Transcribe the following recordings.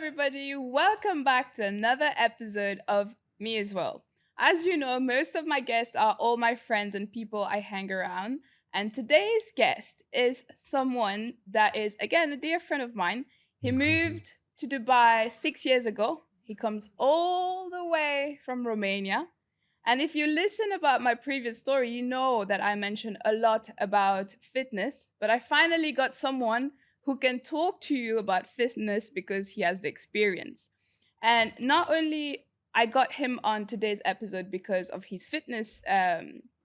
everybody. Welcome back to another episode of Me as Well. As you know, most of my guests are all my friends and people I hang around. And today's guest is someone that is, again, a dear friend of mine. He moved to Dubai 6 years ago. He comes all the way from Romania. And if you listen about my previous story, you know that I mentioned a lot about fitness, but I finally got someone who can talk to you about fitness because he has the experience. And not only I got him on today's episode because of his fitness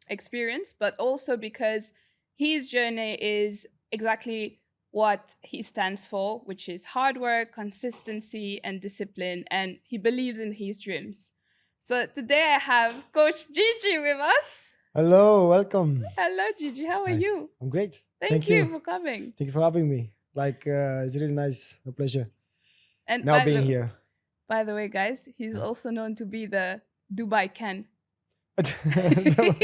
experience, but also because his journey is exactly what he stands for, which is hard work, consistency, and discipline. And he believes in his dreams. So today I have Coach Gigi with us. Hello, welcome. Hello, Gigi. How are Hi. you? I'm great. Thank you for coming. Thank you for having me. It's really nice, a pleasure And now being here. By the way, guys, he's also known to be the Dubai Ken. No.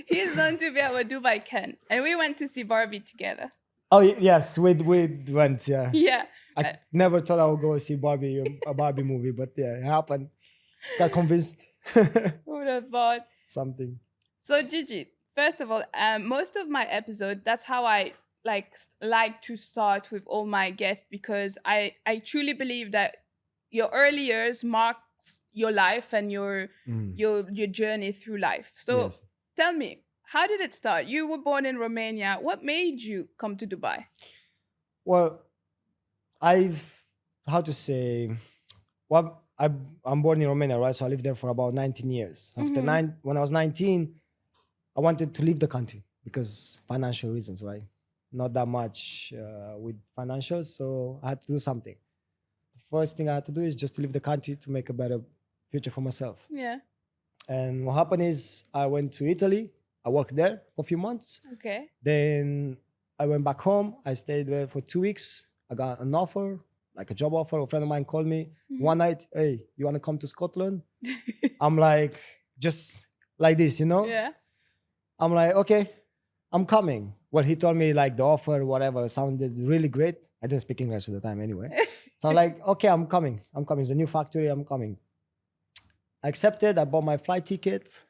He's known to be our Dubai Ken. And we went to see Barbie together. Oh yes, we went. Yeah, Yeah. I never thought I would go see a Barbie movie, but yeah, it happened. Got convinced. Who would have thought? Something. So Gigi, first of all, most of my episode, that's how I like to start with all my guests because I truly believe that your early years marks your life and your journey through life. So Yes. tell me, how did it start? You were born in Romania. What made you come to Dubai? Well, how to say, well, I'm born in Romania, right? So I lived there for about 19 years. When I was 19, I wanted to leave the country because financial reasons, right? Not that much with financials, so I had to do something. The first thing I had to do is just to leave the country to make a better future for myself. Yeah. And what happened is I went to Italy. I worked there for a few months. Okay. Then I went back home. I stayed there for 2 weeks. I got an offer, like a job offer. A friend of mine called me one night. Hey, you want to come to Scotland? I'm like, just like this, you know? Yeah. I'm like, okay, I'm coming. Well, he told me like the offer, whatever, sounded really great. I didn't speak English at the time anyway. So I'm like, okay, I'm coming. It's a new factory. I'm coming. I accepted. I bought my flight ticket.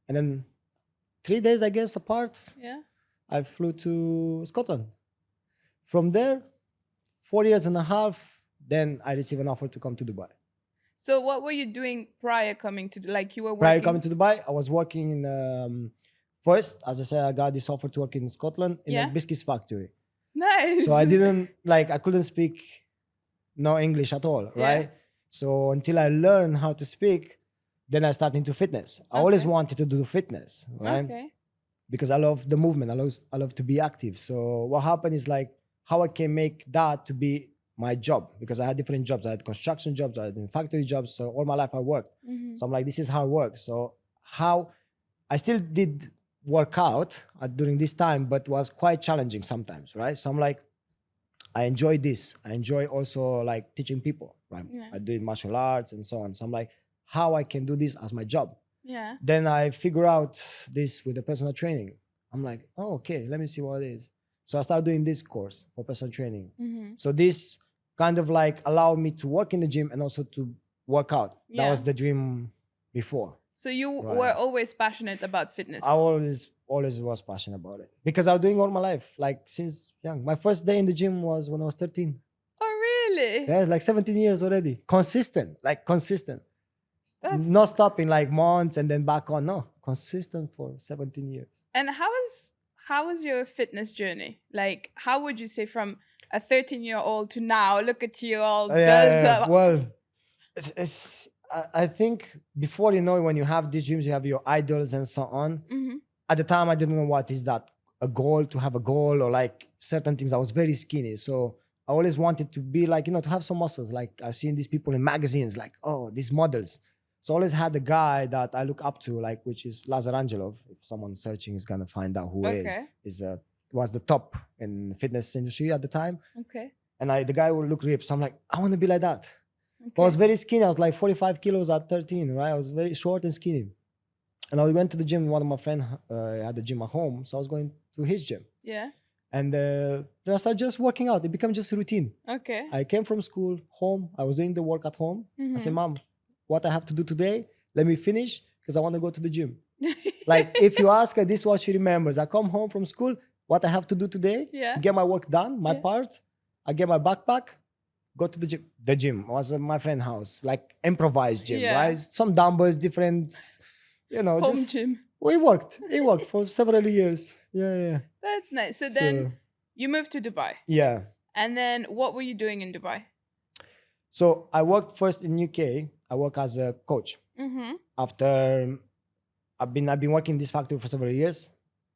And then 3 days, I guess, apart, Yeah. I flew to Scotland. From there, 4 years and a half, then I received an offer to come to Dubai. So what were you doing prior coming to, like you were working? Prior coming to Dubai, I was working in, first, as I said, I got this offer to work in Scotland in a biscuits factory. Nice. So I couldn't speak no English at all, right? Yeah. So until I learned how to speak, then I started into fitness. I always wanted to do fitness, right? Okay. Because I love the movement. I love to be active. So what happened is like how I can make that to be my job, because I had different jobs. I had construction jobs, I had factory jobs. So all my life I worked. So I'm like, this is how it works. So how I still did work out during this time, but was quite challenging sometimes, right? So I'm like, I enjoy this. I enjoy also like teaching people, right? Yeah. I do martial arts and so on. So I'm like, how I can do this as my job. Yeah. Then I figure out this with the personal training. I'm like, oh, okay, let me see what it is. So I started doing this course for personal training. So this kind of like allowed me to work in the gym and also to work out. Yeah. That was the dream before. So you were always passionate about fitness. I always was passionate about it because I was doing all my life, like since young. My first day in the gym was when I was 13. Oh, really? Yeah, like 17 years already. Consistent. That's- Not stopping like months and then back on. No, consistent for 17 years. And how was your fitness journey? Like, how would you say from a 13-year-old to now? Look at you all. Well, I think before, you know, when you have these dreams, you have your idols and so on. At the time, I didn't know what is that, a goal, to have a goal or like certain things. I was very skinny. So I always wanted to be like, you know, to have some muscles. Like I've seen these people in magazines, like, oh, these models. So I always had a guy that I look up to, like, which is Lazar Angelov. If someone's searching is gonna find out who was the top in the fitness industry at the time. Okay. And the guy would look ripped. So I'm like, I want to be like that. Okay. But I was very skinny. I was like 45 kilos at 13, right? I was very short and skinny. And I went to the gym. One of my friends had a gym at home. So I was going to his gym. Yeah. And then I started just working out. It became just a routine. Okay. I came from school, home. I was doing the work at home. I said, Mm-hmm. Mom, what I have to do today, let me finish because I want to go to the gym. Like if you ask her, this is what she remembers. I come home from school, what I have to do today Yeah. to get my work done, my Yeah. part. I get my backpack, go to the gym. The gym was at my friend's house, like improvised gym, Yeah. right? Some dumbbells, different, Home just gym. we worked. It worked for several years. Yeah. That's nice. So So, then you moved to Dubai. yeah. And then what were you doing in Dubai? So I worked first in UK. I work as a coach. Mm-hmm. After I've been working in this factory for several years.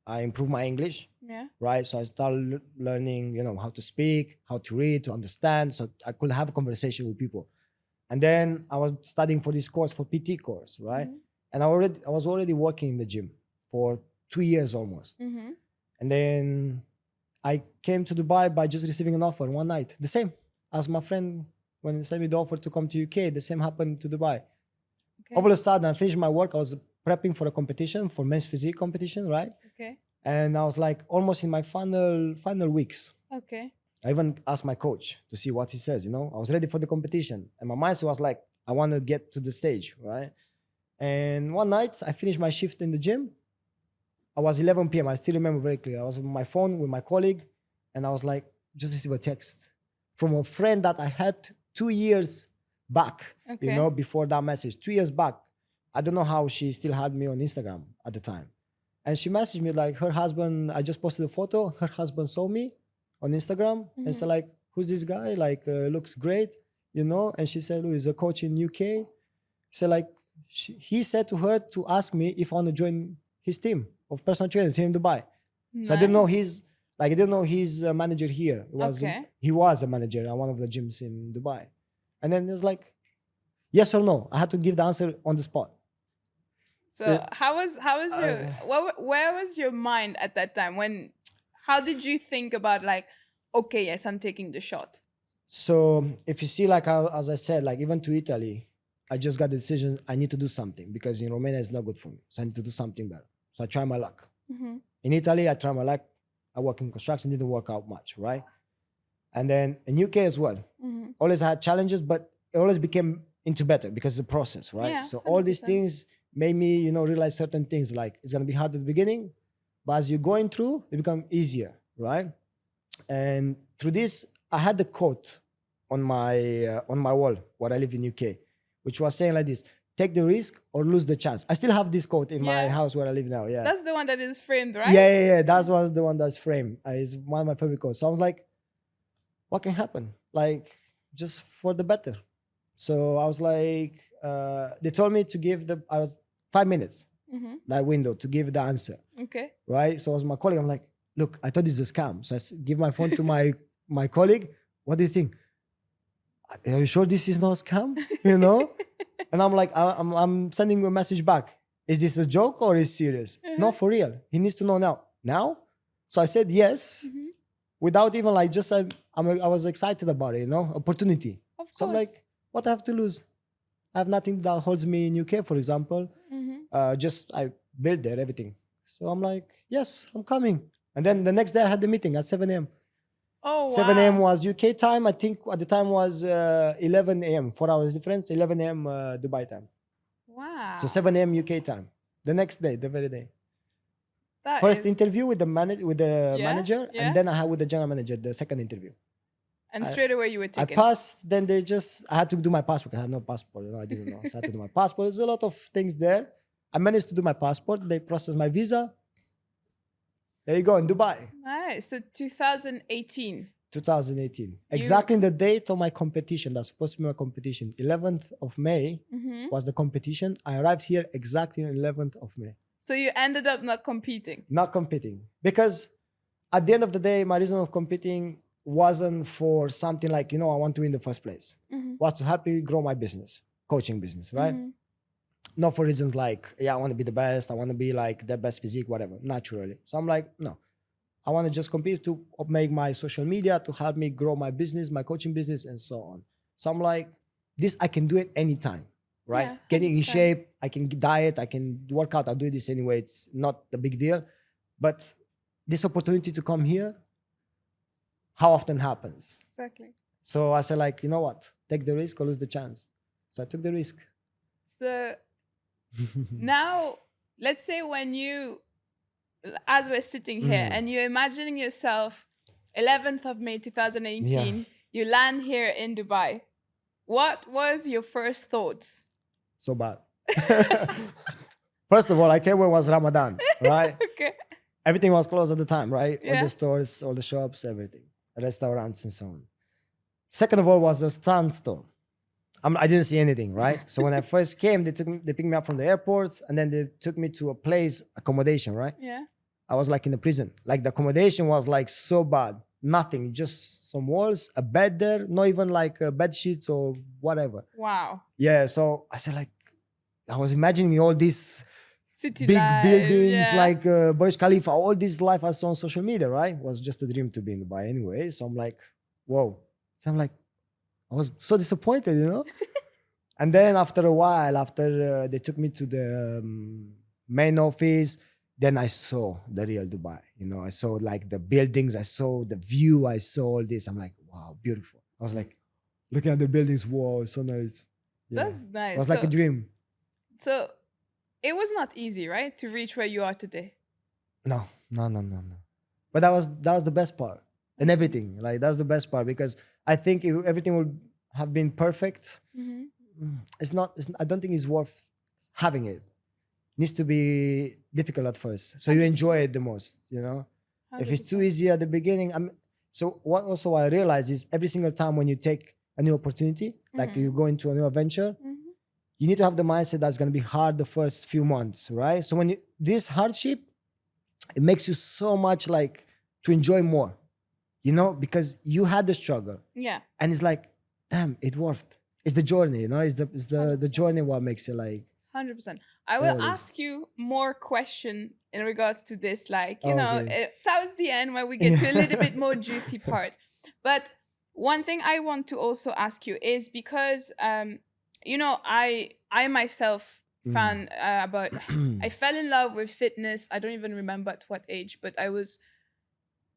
I improved my English, Yeah. right? So I started learning, how to speak, how to read, to understand, so I could have a conversation with people. And then I was studying for this course, for PT course, right? Mhm. And I was already working in the gym for 2 years almost. Mm-hmm. And then I came to Dubai by just receiving an offer one night. The same as my friend when he sent me the offer to come to UK. The same happened to Dubai. Okay. All of a sudden, I finished my work. I was prepping for a competition, for men's physique competition, right? Okay. And I was like almost in my final weeks. Okay. I even asked my coach to see what he says. I was ready for the competition, and my mindset was like, I want to get to the stage, right? And one night, I finished my shift in the gym. I was 11 p.m. I still remember very clear. I was on my phone with my colleague, and I was like, just received a text from a friend that I helped 2 years back. Okay. Before that message, 2 years back. I don't know how she still had me on Instagram at the time. And she messaged me like her husband, I just posted a photo. Her husband saw me on Instagram and said like, who's this guy? Like, looks great, And she said, oh, he's a coach in UK. So like, he said to her to ask me if I want to join his team of personal trainers here in Dubai. So I didn't know I didn't know he's a manager here. He was a manager at one of the gyms in Dubai. And then it was like, yes or no. I had to give the answer on the spot. So how was your where was your mind at that time how did you think about like, okay, yes, I'm taking the shot? So if you see, like as I said, like even to Italy, I just got the decision I need to do something because in Romania it's not good for me. So I need to do something better. So I try my luck. Mm-hmm. In Italy, I try my luck. I work in construction, didn't work out much, right? And then in UK as well, always had challenges, but it always became into better because it's a process, right? Yeah, so all these 100%. things made me, realize certain things like it's gonna be hard at the beginning, but as you're going through, it becomes easier, right? And through this, I had the quote on my wall where I live in UK, which was saying like this: take the risk or lose the chance. I still have this quote in my house where I live now. Yeah, That's the one that is framed, right? yeah. That was the one that's framed. It's one of my favorite quotes. So I was like, what can happen? Like, just for the better. So I was like, they told me to give I was 5 minutes, that window to give the answer, Okay. right? So as my colleague, I'm like, look, I thought this is a scam. So give my phone to my colleague. What do you think? Are you sure this is not a scam? And I'm like, I'm sending a message back. Is this a joke or is it serious? No, for real. He needs to know now. Now? So I said yes, without even like just I was excited about it, opportunity. Of course. So I'm like, what I have to lose? I have nothing that holds me in UK, for example. Just I built there everything. So I'm like, yes, I'm coming. And then the next day I had the meeting at 7 a.m. Oh, wow. 7 a.m. was UK time. I think at the time was 11 a.m. 4 hours difference. 11 a.m. Dubai time. Wow. So 7 a.m. UK time. The next day, the very day. That First is- interview with the manager, yeah. and then I had with the general manager the second interview. And straight away you were I taken. passed. Then I had to do my passport. I had no passport. I didn't know. So I had to do my passport. There's a lot of things there. I managed to do my passport. They processed my visa. There you go, in Dubai. Nice. So 2018. 2018. Exactly the date of my competition. That's supposed to be my competition. 11th of May was the competition. I arrived here exactly on 11th of May. So you ended up not competing. Not competing. Because at the end of the day, my reason of competing wasn't for something like, I want to win the first place. Was to help me grow my business, coaching business, right? Not for reasons like, I want to be the best. I want to be like the best physique, whatever, naturally. So I'm like, no. I want to just compete to make my social media, to help me grow my business, my coaching business, and so on. So I'm like, this, I can do it anytime, right? Yeah, Getting in 100%. shape, I can diet, I can work out. I'll do this anyway. It's not a big deal. But this opportunity to come here, how often happens. Exactly. So I said, like, you know what? Take the risk or lose the chance. So I took the risk. So now, let's say when you, as we're sitting here and you're imagining yourself 11th of May 2018, Yeah. you land here in Dubai. What was your first thoughts? So bad. First of all, I came when it was Ramadan, right? Okay. Everything was closed at the time, right? All Yeah. the stores, all the shops, everything, restaurants and so on. Second of all was a sandstorm. I didn't see anything, right? So when I first came, they picked me up from the airport, and then they took me to a place, accommodation, right? Yeah. I was like in a prison. Like the accommodation was like so bad. Nothing, just some walls, a bed there, not even like bed sheets or whatever. Wow. Yeah, so I said, like, I was imagining all these City big life, buildings, yeah. like Burj Khalifa, all this life I saw on social media, right? Was just a dream to be in Dubai anyway. So I'm like, whoa. So I'm like, I was so disappointed, you know? And then after a while, after they took me to the main office, then I saw the real Dubai. You know, I saw like the buildings, I saw the view, I saw all this. I'm like, wow, beautiful. I was like, looking at the buildings, wow, it's so nice. Yeah. That's nice. It was like a dream. So it was not easy, right, to reach where you are today? No. But that was the best part and everything. Like that's the best part because I think if everything would have been perfect, it's not. I don't think it's worth having it. Needs to be difficult at first, so you enjoy it the most. You know, if it's too 100%. easy at the beginning, so what also I realize is every single time when you take a new opportunity, like you go into a new adventure, you need to have the mindset that's going to be hard the first few months, right? So when this hardship, it makes you so much like to enjoy more, you know, because you had the struggle. Yeah. And it's like, damn, it worth. It's the journey, you know. It's the journey what makes it like. 100%. I will ask you more question in regards to this, like, you know, towards the end where we get to a little bit more juicy part. But one thing I want to also ask you is because, you know, I myself found about, I fell in love with fitness. I don't even remember at what age, but I was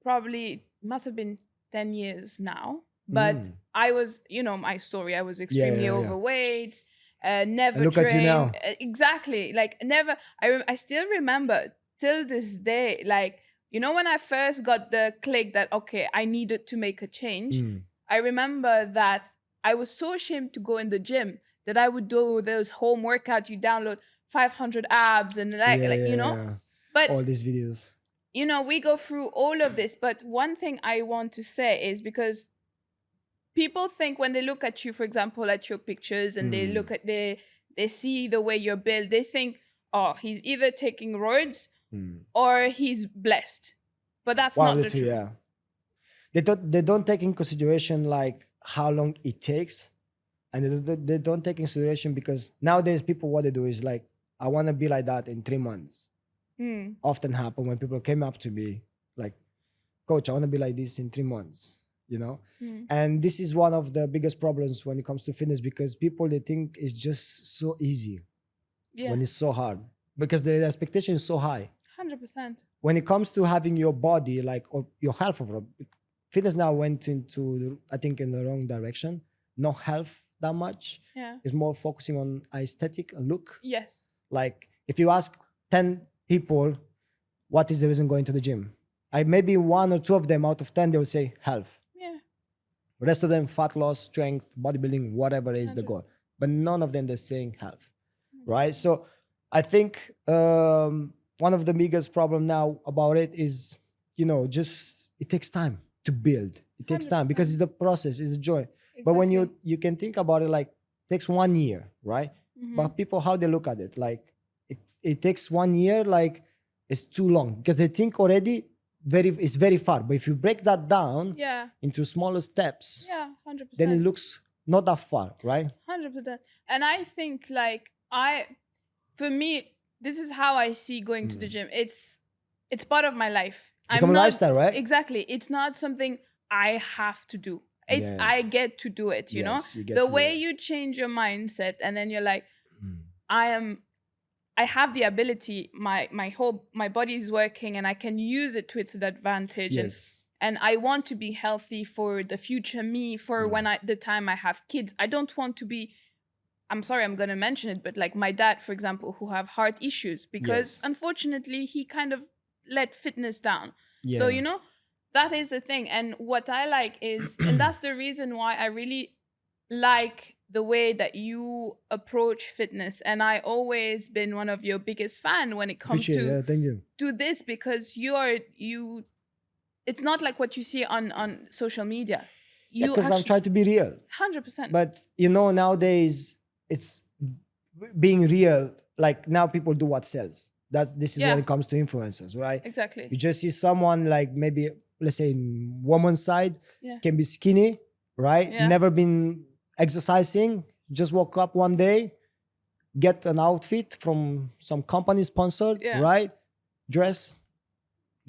probably, must have been 10 years now. But I was, you know, my story, I was extremely overweight. Never look trained. at you now. Exactly. Like never. I still remember till this day. Like, you know, when I first got the click that okay, I needed to make a change. I remember that I was so ashamed to go in the gym that I would do those home workouts. You download 500 abs and you know. But all these videos. You know, we go through all of this. But one thing I want to say is because people think when they look at you, for example, at your pictures and they look at they see the way you're built, they think, oh, he's either taking roids or he's blessed. But that's not the truth. Yeah. They don't take in consideration like how long it takes, and they don't take in consideration because nowadays people what they do is like, I want to be like that in 3 months. Often happen when people came up to me like, Coach, I want to be like this in 3 months. You know, and this is one of the biggest problems when it comes to fitness because people they think it's just so easy when it's so hard because the expectation is so high. 100%. When it comes to having your body like or your health overall, fitness now went into I think in the wrong direction. No health that much. Yeah, it's more focusing on aesthetic and look. Yes. Like if you ask 10 people, what is the reason going to the gym? Maybe 1 or 2 of them out of 10 they will say health. The rest of them, fat loss, strength, bodybuilding, whatever is the goal. But none of them they're saying health, right? So I think one of the biggest problem now about it is, you know, just it takes time to build. It takes time because it's the process, it's the joy. Exactly. But when you can think about it like it takes 1 year, right? But people, how they look at it, like it takes 1 year, like it's too long because they think already it's very far, but if you break that down into smaller steps, 100%, then it looks not that far, right? 100%. And I think like for me, this is how I see going to the gym. It's part of my life. Become a lifestyle, right? Exactly. It's not something I have to do. It's I get to do it. You know, the way you change your mindset, and then you're like, I have the ability, my body is working and I can use it to its advantage. And and I want to be healthy for the future me, for when the time I have kids. I don't want to be, I'm sorry, I'm going to mention it, but like my dad, for example, who have heart issues, because unfortunately he kind of let fitness down. So, you know, that is the thing. And what I like is, and that's the reason why I really like the way that you approach fitness. And I always been one of your biggest fan when it comes Thank you. to this, because you it's not like what you see on social media. You Because I'm trying to be real. 100%. But you know, nowadays it's being real. Like now people do what sells. This is when it comes to influencers, right? Exactly. You just see someone like maybe, let's say in woman's side, can be skinny, right? Never been exercising, just woke up one day, get an outfit from some company sponsored, right? Dress,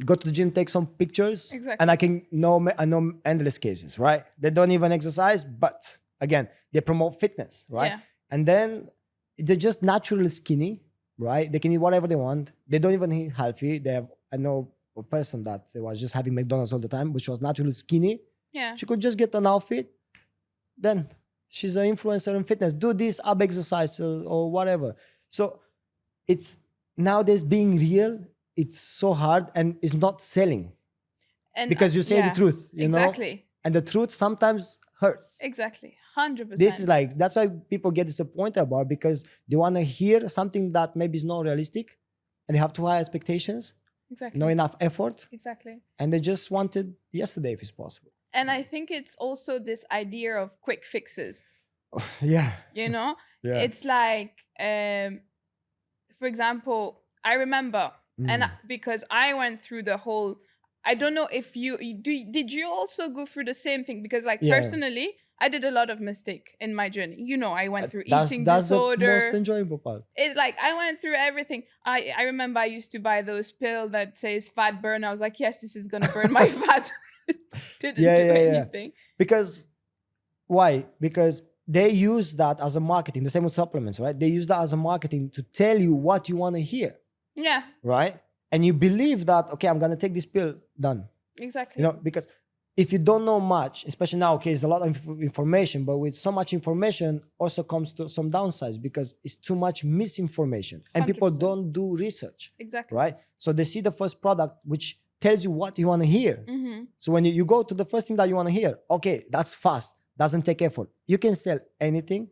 go to the gym, take some pictures, and I know endless cases, right? They don't even exercise, but again, they promote fitness, right? And then they're just naturally skinny, right? They can eat whatever they want. They don't even eat healthy. I know a person that was just having McDonald's all the time, which was naturally skinny. She could just get an outfit, then she's an influencer in fitness. Do this ab exercises or whatever. So it's nowadays being real. It's so hard and it's not selling, and because you say the truth, you know, and the truth sometimes hurts. 100%. This is like, that's why people get disappointed about, because they want to hear something that maybe is not realistic, and they have too high expectations, not enough effort, and they just want it yesterday if it's possible. And I think it's also this idea of quick fixes. You know, it's like, for example, I remember, and because I went through the whole, I don't know if did you also go through the same thing? Because like personally, I did a lot of mistake in my journey. You know, I went through eating disorder. That's the most enjoyable part. It's like I went through everything. I remember I used to buy those pills that says fat burn. I was like, yes, this is gonna burn my fat. Didn't do anything. Because why? Because they use that as a marketing. The same with supplements, right? They use that as a marketing to tell you what you want to hear. Right? And you believe that, okay, I'm gonna take this pill, done. Exactly. You know, because if you don't know much, especially now, okay, it's a lot of information, but with so much information also comes to some downsides, because it's too much misinformation and 100%. People don't do research. Right? So they see the first product, which tells you what you want to hear. So when you go to the first thing that you want to hear, okay, that's fast, doesn't take effort. You can sell anything.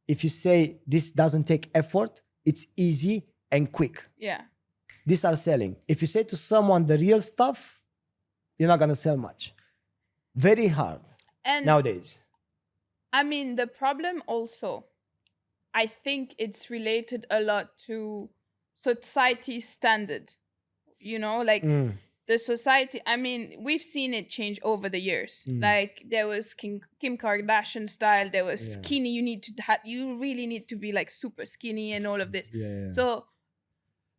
If you say this doesn't take effort, it's easy and quick. These are selling. If you say to someone the real stuff, you're not going to sell much. Very hard nowadays. I mean, the problem also, I think it's related a lot to society's standard. You know, like the society, I mean, we've seen it change over the years. Like there was Kim Kardashian style, there was skinny, you really need to be like super skinny and all of this. So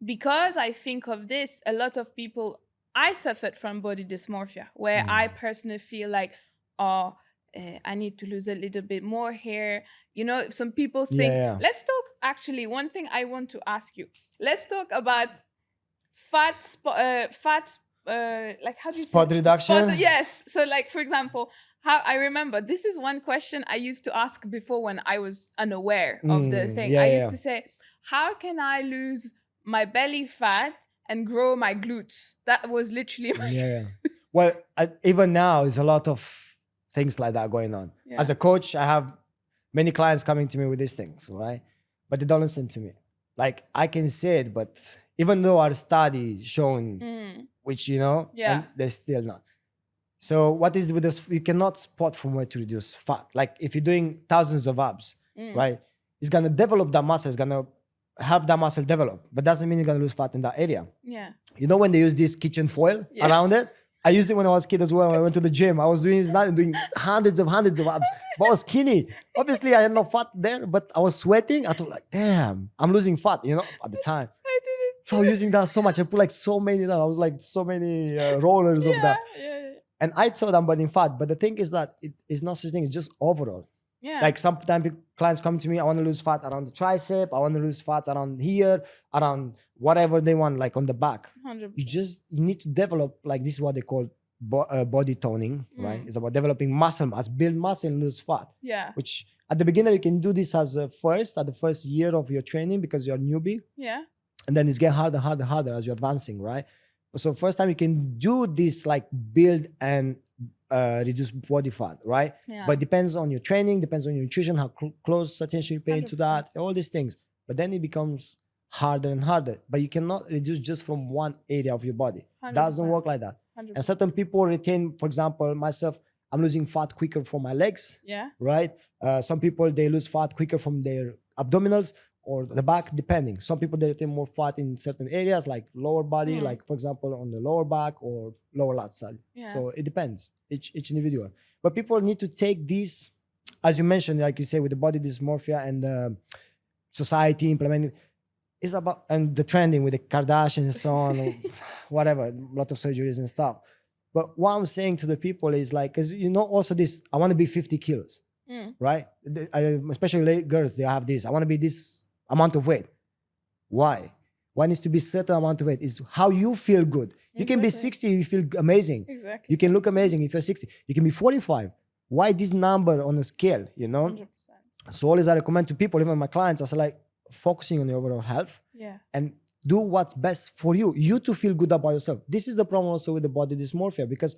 because I think of this, a lot of people, I suffered from body dysmorphia, where I personally feel like, I need to lose a little bit more hair. You know, some people think, let's talk, actually, one thing I want to ask you. Let's talk about like, how do you spot say reduction? Yes. So like, for example, how I remember, this is one question I used to ask before when I was unaware of the thing. I used to say, how can I lose my belly fat and grow my glutes? That was literally my Well, even now, there's a lot of things like that going on. As a coach, I have many clients coming to me with these things, right? But they don't listen to me. Like, I can say it, but even though our study shown, which, you know, and they're still not. So what is with this? You cannot spot from where to reduce fat. Like if you're doing thousands of abs, right? It's going to develop that muscle. It's going to help that muscle develop, but doesn't mean you're going to lose fat in that area. You know, when they use this kitchen foil around it, I used it when I was a kid as well. When I went to the gym, I was doing hundreds of abs, but I was skinny. Obviously, I had no fat there, but I was sweating. I thought like, damn, I'm losing fat, you know, at the time. I didn't. So I was using that so much. I put like so many, I was like so many rollers of that. And I thought I'm burning fat, but the thing is that it is not such a thing. It's just overall. Like sometimes clients come to me, I want to lose fat around the tricep. I want to lose fat around here, around whatever they want, like on the back. 100%. You need to develop, like this is what they call body toning, right? It's about developing muscle mass, build muscle and lose fat. Yeah. Which at the beginning you can do this as at the first year of your training because you're a newbie. Yeah. And then it's getting harder as you're advancing, right? So first time you can do this like build and reduce body fat, right? Yeah. But depends on your training, depends on your nutrition, how close attention you pay to 100%. that, all these things. But then it becomes harder and harder. But you cannot reduce just from one area of your body. 100%. Doesn't work like that. 100%. And certain people retain, for example, myself, I'm losing fat quicker from my legs, Yeah. right? Some people, they lose fat quicker from their abdominals or the back, depending. Some people, they retain more fat in certain areas like lower body, like for example, on the lower back or lower lat side. Yeah. So it depends, each individual. But people need to take this, as you mentioned, like you say, with the body dysmorphia and society implementing, it's about, and the trending with the Kardashians and so on, or whatever, a lot of surgeries and stuff. But what I'm saying to the people is like, because you know, also this, I want to be 50 kilos, right? Especially girls, they have this, I want to be this amount of weight. Why? Why needs to be certain amount of weight? Is how you feel good. You can be 60, you feel amazing. Exactly. You can look amazing if you're 60. You can be 45. Why this number on a scale, you know? 100%. So always I recommend to people, even my clients, I say like, focusing on your overall health. Yeah. And do what's best for you. You to feel good about yourself. This is the problem also with the body dysmorphia because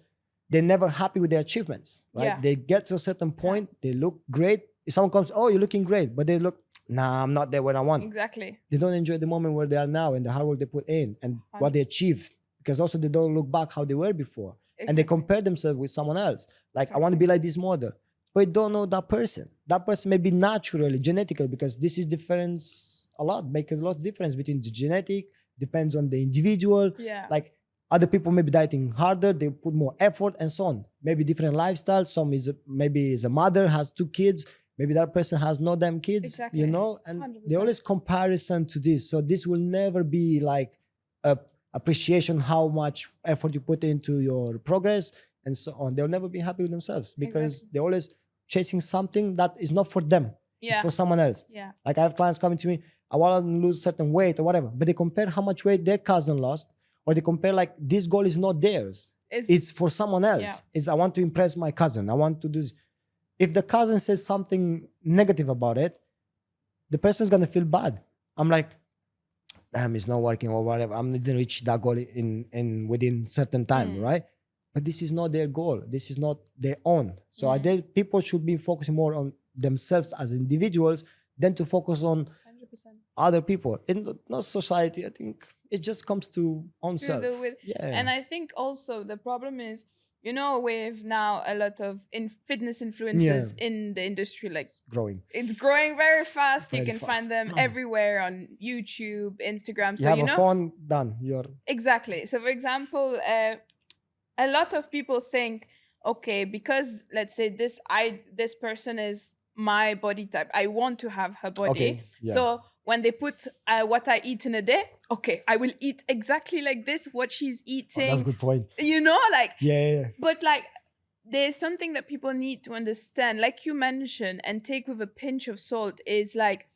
they're never happy with their achievements, right? Yeah. They get to a certain point, they look great. If someone comes, oh, you're looking great, but they look, nah, I'm not there where I want. Exactly. They don't enjoy the moment where they are now and the hard work they put in and what they achieved because also they don't look back how they were before. Exactly. And they compare themselves with someone else. Like, I want to be like this model. But you don't know that person. That person may be naturally, genetically, because this is difference a lot, make a lot of difference between the genetic, depends on the individual. Yeah. Like other people may be dieting harder, they put more effort and so on. Maybe different lifestyle. Some is maybe is a mother, has 2 kids. Maybe that person has no damn kids, Exactly. you know? And 100%. they always comparison to this. So this will never be like a appreciation how much effort you put into your progress and so on. They'll never be happy with themselves because they're always chasing something that is not for them. Yeah. It's for someone else. Yeah. Like I have clients coming to me, I want to lose certain weight or whatever, but they compare how much weight their cousin lost, or they compare like this goal is not theirs. It's for someone else. Yeah. It's I want to impress my cousin. I want to do this. If the cousin says something negative about it, the person's gonna feel bad. I'm like, damn, it's not working or whatever. I didn't reach that goal in within certain time, right? But this is not their goal. This is not their own. So I think people should be focusing more on themselves as individuals than to focus on 100%. other people. In not society, I think it just comes to own self. Yeah. And I think also the problem is, you know, with now a lot of fitness influencers in the industry, like it's growing very fast. Very you can fast. find them everywhere on YouTube, Instagram. You So have you a know, phone, done. You're exactly. So for example, a lot of people think, okay, because let's say this person is my body type, I want to have her body. Okay, yeah. So when they put what I eat in a day, okay, I will eat exactly like this, what she's eating. that's a good point. You know, like, Yeah. but like, there's something that people need to understand, like you mentioned, and take with a pinch of salt, is like,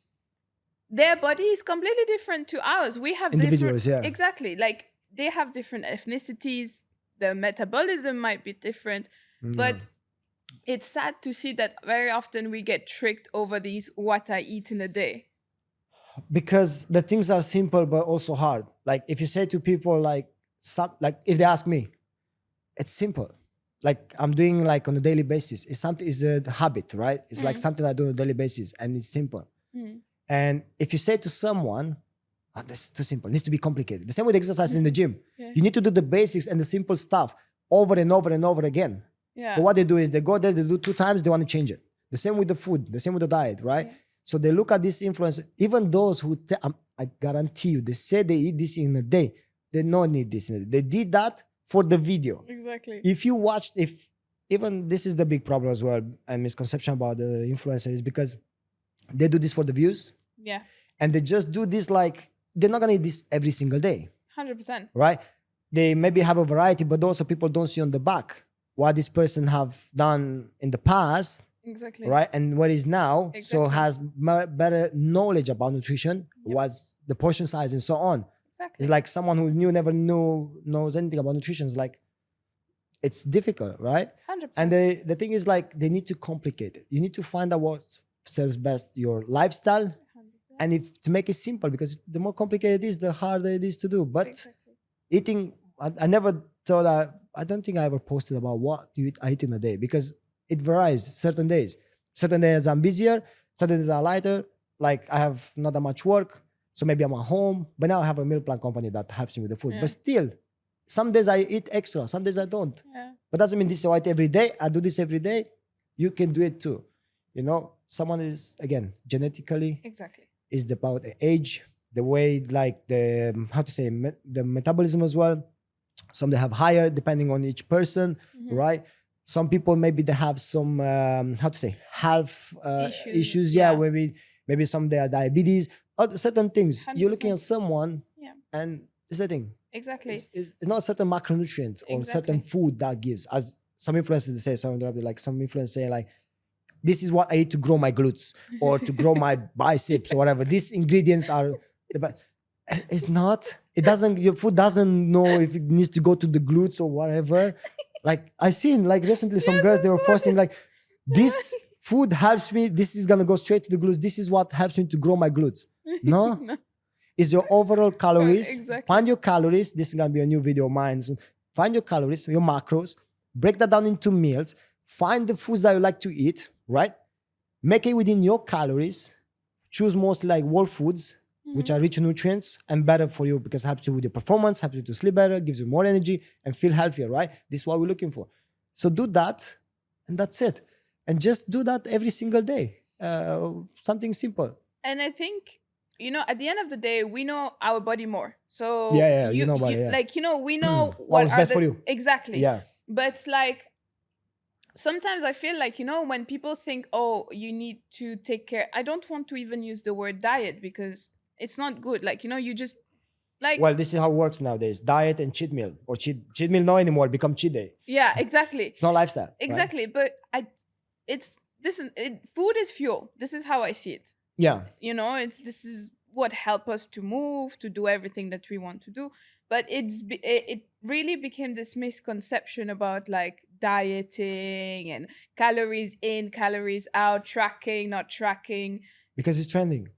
their body is completely different to ours. We have Individuals, different, yeah. exactly. Like, they have different ethnicities. The metabolism might be different, but it's sad to see that very often we get tricked over these what I eat in a day. Because the things are simple but also hard. Like if you say to people like if they ask me, it's simple. Like I'm doing like on a daily basis. It's something, it's a habit, right? It's like something I do on a daily basis and it's simple. And if you say to someone, oh, that's too simple, it needs to be complicated. The same with exercise in the gym. Yeah. You need to do the basics and the simple stuff over and over and over again. Yeah. But what they do is they go there, they do 2 times, they want to change it. The same with the food, the same with the diet, right? Yeah. So they look at this influence, even those who, I guarantee you, they say they eat this in a day, they don't need this in a day. They did that for the video. Exactly. If you watched, even this is the big problem as well, and misconception about the influencers, because they do this for the views. Yeah. And they just do this like, they're not gonna eat this every single day. 100%. Right? They maybe have a variety, but also people don't see on the back what this person have done in the past. Exactly. Right? And what is now. Exactly. So has better knowledge about nutrition, what's the portion size and so on. Exactly. It's like someone who never knows anything about nutrition. It's like, it's difficult, right? 100%. And the thing is like they need to complicate it. You need to find out what serves best your lifestyle, 100%. and if to make it simple, because the more complicated it is, the harder it is to do. But Exactly. eating, I never thought I don't think I ever posted about what I eat in a day, because it varies. Certain days I'm busier, certain days are lighter. Like I have not that much work, so maybe I'm at home. But now I have a meal plan company that helps me with the food. Yeah. But still, some days I eat extra, some days I don't. Yeah. But doesn't mean this is what I eat every day. I do this every day. You can do it too. You know, someone is, again, genetically, Exactly. is about the age, the way, like the the metabolism as well. Some they have higher depending on each person, right? Some people maybe they have some health issues. Yeah. Maybe some they are diabetes or certain things. You're looking 100%. at someone, Yeah. and it's the thing. Exactly. It's not certain macronutrients or certain food that gives. As some influencers they say, like some influencers say like, this is what I eat to grow my glutes or to grow my biceps or whatever. These ingredients are it's not. It doesn't. Your food doesn't know if it needs to go to the glutes or whatever. Like I seen like recently some girls they were posting like, this food helps me. This is gonna go straight to the glutes. This is what helps me to grow my glutes. No, No. it's your overall calories. Exactly. Find your calories. This is gonna be a new video of mine. So find your calories, your macros. Break that down into meals. Find the foods that you like to eat. Right? Make it within your calories. Choose mostly like whole foods, which are rich in nutrients and better for you because it helps you with your performance, helps you to sleep better, gives you more energy and feel healthier, right? This is what we're looking for. So do that, and that's it. And just do that every single day. Something simple. And I think, at the end of the day, we know our body more. So Yeah, you know about it, yeah. like, we know What's best for you. Exactly. Yeah. But like, sometimes I feel like, when people think, oh, you need to take care, I don't want to even use the word diet because it's not good. Like, you just like. Well, this is how it works nowadays. Diet and cheat meal. Or cheat meal not anymore, become cheat day. Yeah, exactly. It's not lifestyle. Exactly. Right? But food is fuel. This is how I see it. Yeah. This is what help us to move, to do everything that we want to do. But it really became this misconception about like dieting and calories in, calories out, tracking, not tracking. Because it's trending.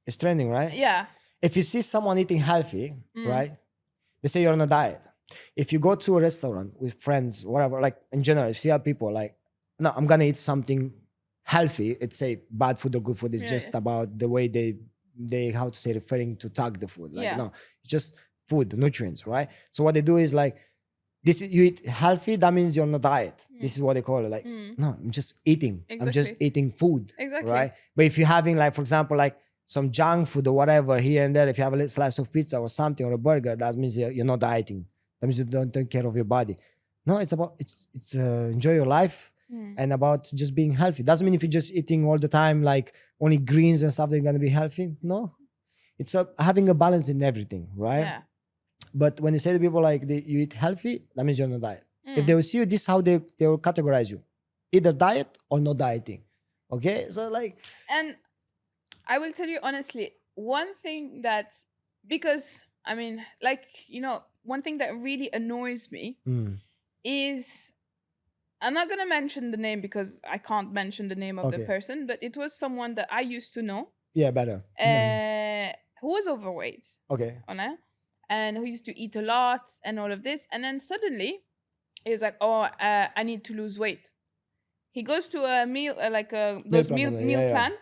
It's trending, right? Yeah. If you see someone eating healthy, right? They say you're on a diet. If you go to a restaurant with friends, whatever, like in general, if you see other people like, no, I'm gonna eat something healthy. It's say bad food or good food. It's just about the way they referring to tag the food. Like no, it's just food, nutrients, right? So what they do is like, you eat healthy, that means you're on a diet. This is what they call it. Like, no, I'm just eating. Exactly. I'm just eating food. Exactly. Right? But if you're having like, for example, like some junk food or whatever here and there, if you have a little slice of pizza or something or a burger, that means you're not dieting. That means you don't take care of your body. No, it's about enjoy your life and about just being healthy. Doesn't mean if you're just eating all the time like only greens and stuff, they're gonna be healthy. No, it's having a balance in everything, right? Yeah. But when you say to people like you eat healthy, that means you're on a diet. If they will see you, this is how they will categorize you, either diet or not dieting. Okay, so like, and I will tell you honestly, one thing because I mean, like, one thing that really annoys me is, I'm not going to mention the name because I can't mention the name of the person, but it was someone that I used to know. Yeah, better. Who was overweight. Okay. And who used to eat a lot and all of this. And then suddenly he was like, oh, I need to lose weight. He goes to a meal, meal plan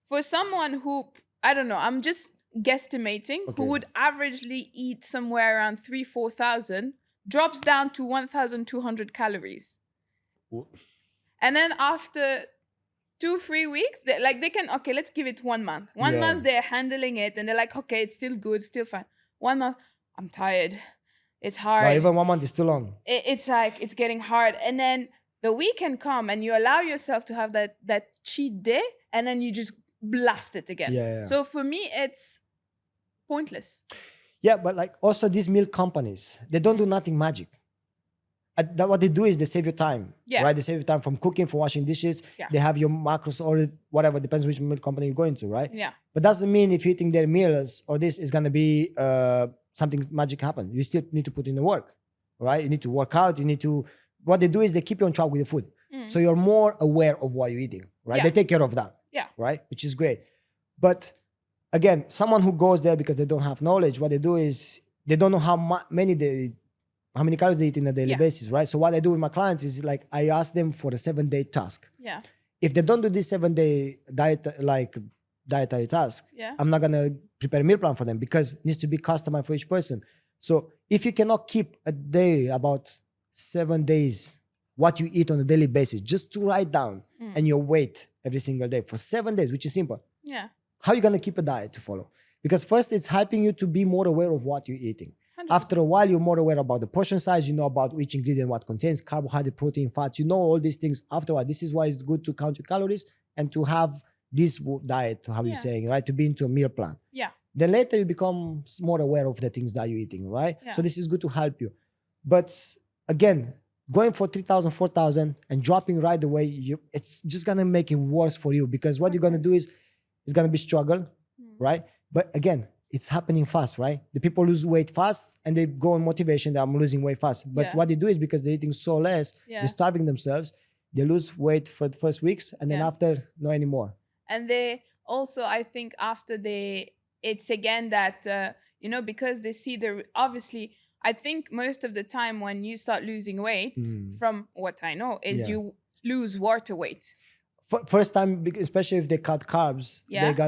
for someone who, I don't know, I'm just guesstimating, who would averagely eat somewhere around 4,000, drops down to 1,200 calories. And then after 2-3 weeks, they can, okay, let's give it 1 month. One month they're handling it and they're like, okay, it's still good, still fine. 1 month, I'm tired. It's hard. No, even 1 month is too long. It's like, it's getting hard. And then the weekend come and you allow yourself to have that cheat day and then you just blast it again. Yeah. So for me, it's pointless. Yeah, but like also these milk companies, they don't do nothing magic. What they do is they save your time, right? They save your time from cooking, from washing dishes. Yeah. They have your macros or whatever, depends which milk company you're going to, right? Yeah. But doesn't mean if you're eating their meals or this is going to be something magic happen. You still need to put in the work, right? You need to work out. You need to, what they do is they keep you on track with the food. Mm. So you're more aware of what you're eating, right? Yeah. They take care of that, Yeah. right? Which is great. But again, someone who goes there because they don't have knowledge, what they do is they don't know how many calories they eat on a daily Yeah. basis, right? So what I do with my clients is like I ask them for a 7-day task. Yeah. If they don't do this 7-day dietary task, Yeah. I'm not gonna prepare a meal plan for them because it needs to be customized for each person. So if you cannot keep a day about 7 days what you eat on a daily basis, just to write down and your weight every single day for 7 days, which is simple. Yeah. How are you gonna keep a diet to follow? Because first it's helping you to be more aware of what you're eating. 100%. After a while, you're more aware about the portion size. You know about which ingredient, what contains carbohydrate, protein, fats. You know all these things afterward. This is why it's good to count your calories and to have this diet, how you're saying, right? To be into a meal plan. Yeah. Then later you become more aware of the things that you're eating, right? Yeah. So this is good to help you. But again, going for 3,000, 4,000 and dropping right away, it's just gonna make it worse for you because what you're gonna do is it's gonna be struggle, right? But again, it's happening fast, right? The people lose weight fast and they go on motivation that I'm losing weight fast. But what they do is because they're eating so less, they're starving themselves, they lose weight for the first weeks and then after, no anymore. And they also, I think after it's again that, because they see obviously, I think most of the time when you start losing weight, from what I know, is you lose water weight. First time, especially if they cut carbs,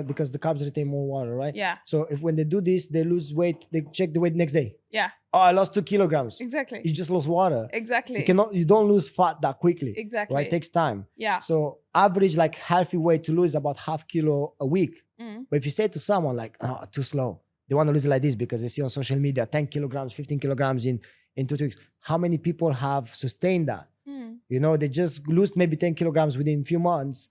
because the carbs retain more water, right? Yeah. So when they do this, they lose weight. They check the weight next day. Yeah. Oh, I lost 2 kilograms. Exactly. You just lost water. Exactly. You don't lose fat that quickly. Exactly. Right? It takes time. Yeah. So average like healthy weight to lose is about half kilo a week. But if you say to someone like, oh, too slow, they want to lose it like this because they see on social media 10 kilograms, 15 kilograms in 2 weeks. How many people have sustained that? They just lose maybe 10 kilograms within a few months,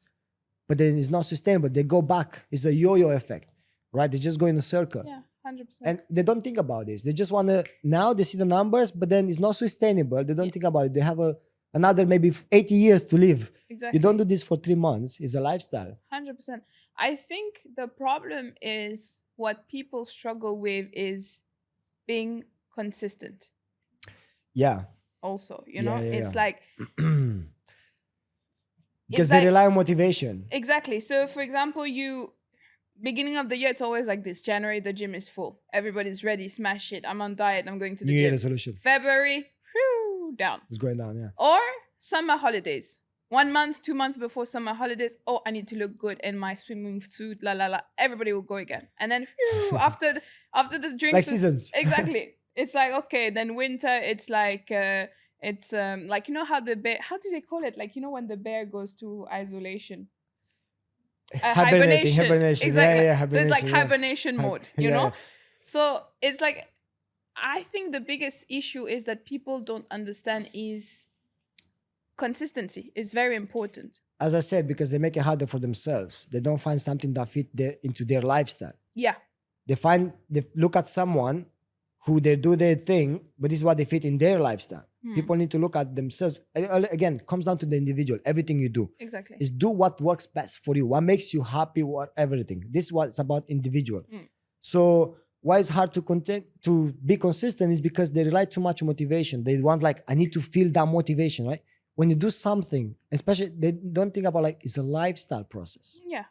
but then it's not sustainable. They go back. It's a yo-yo effect, right? They just go in a circle. Yeah, 100%. And they don't think about this. They just want to, now they see the numbers, but then it's not sustainable. They don't think about it. They have another maybe 80 years to live. Exactly. You don't do this for 3 months. It's a lifestyle. 100%. I think the problem is what people struggle with is being consistent. Yeah. Also, it's like... because they rely on motivation. Exactly. So, for example, beginning of the year, it's always like this. January, the gym is full. Everybody's ready. Smash it. I'm on diet. I'm going to the New gym. Year resolution. February, down. It's going down, yeah. Or summer holidays. 1 month, 2 months before summer holidays. Oh, I need to look good in my swimming suit. La la la. Everybody will go again. And then after the drinks, like seasons. Exactly. It's like, okay, then winter. It's like like, how the bear, how do they call it? Like, when the bear goes to isolation. Hibernation. Exactly. Yeah, so it's like hibernation mode, you know? Yeah. So it's like, I think the biggest issue is that people don't understand is consistency is very important. As I said, because they make it harder for themselves. They don't find something that fit into their lifestyle. Yeah. They look at someone who they do their thing, but this is what they fit in their lifestyle. People need to look at themselves. Again, it comes down to the individual. Everything you do Exactly. is do what works best for you. What makes you happy, everything. This is what it's about individual. So why it's hard to be consistent is because they rely too much on motivation. They want I need to feel that motivation, right? When you do something, especially they don't think about it's a lifestyle process. Yeah.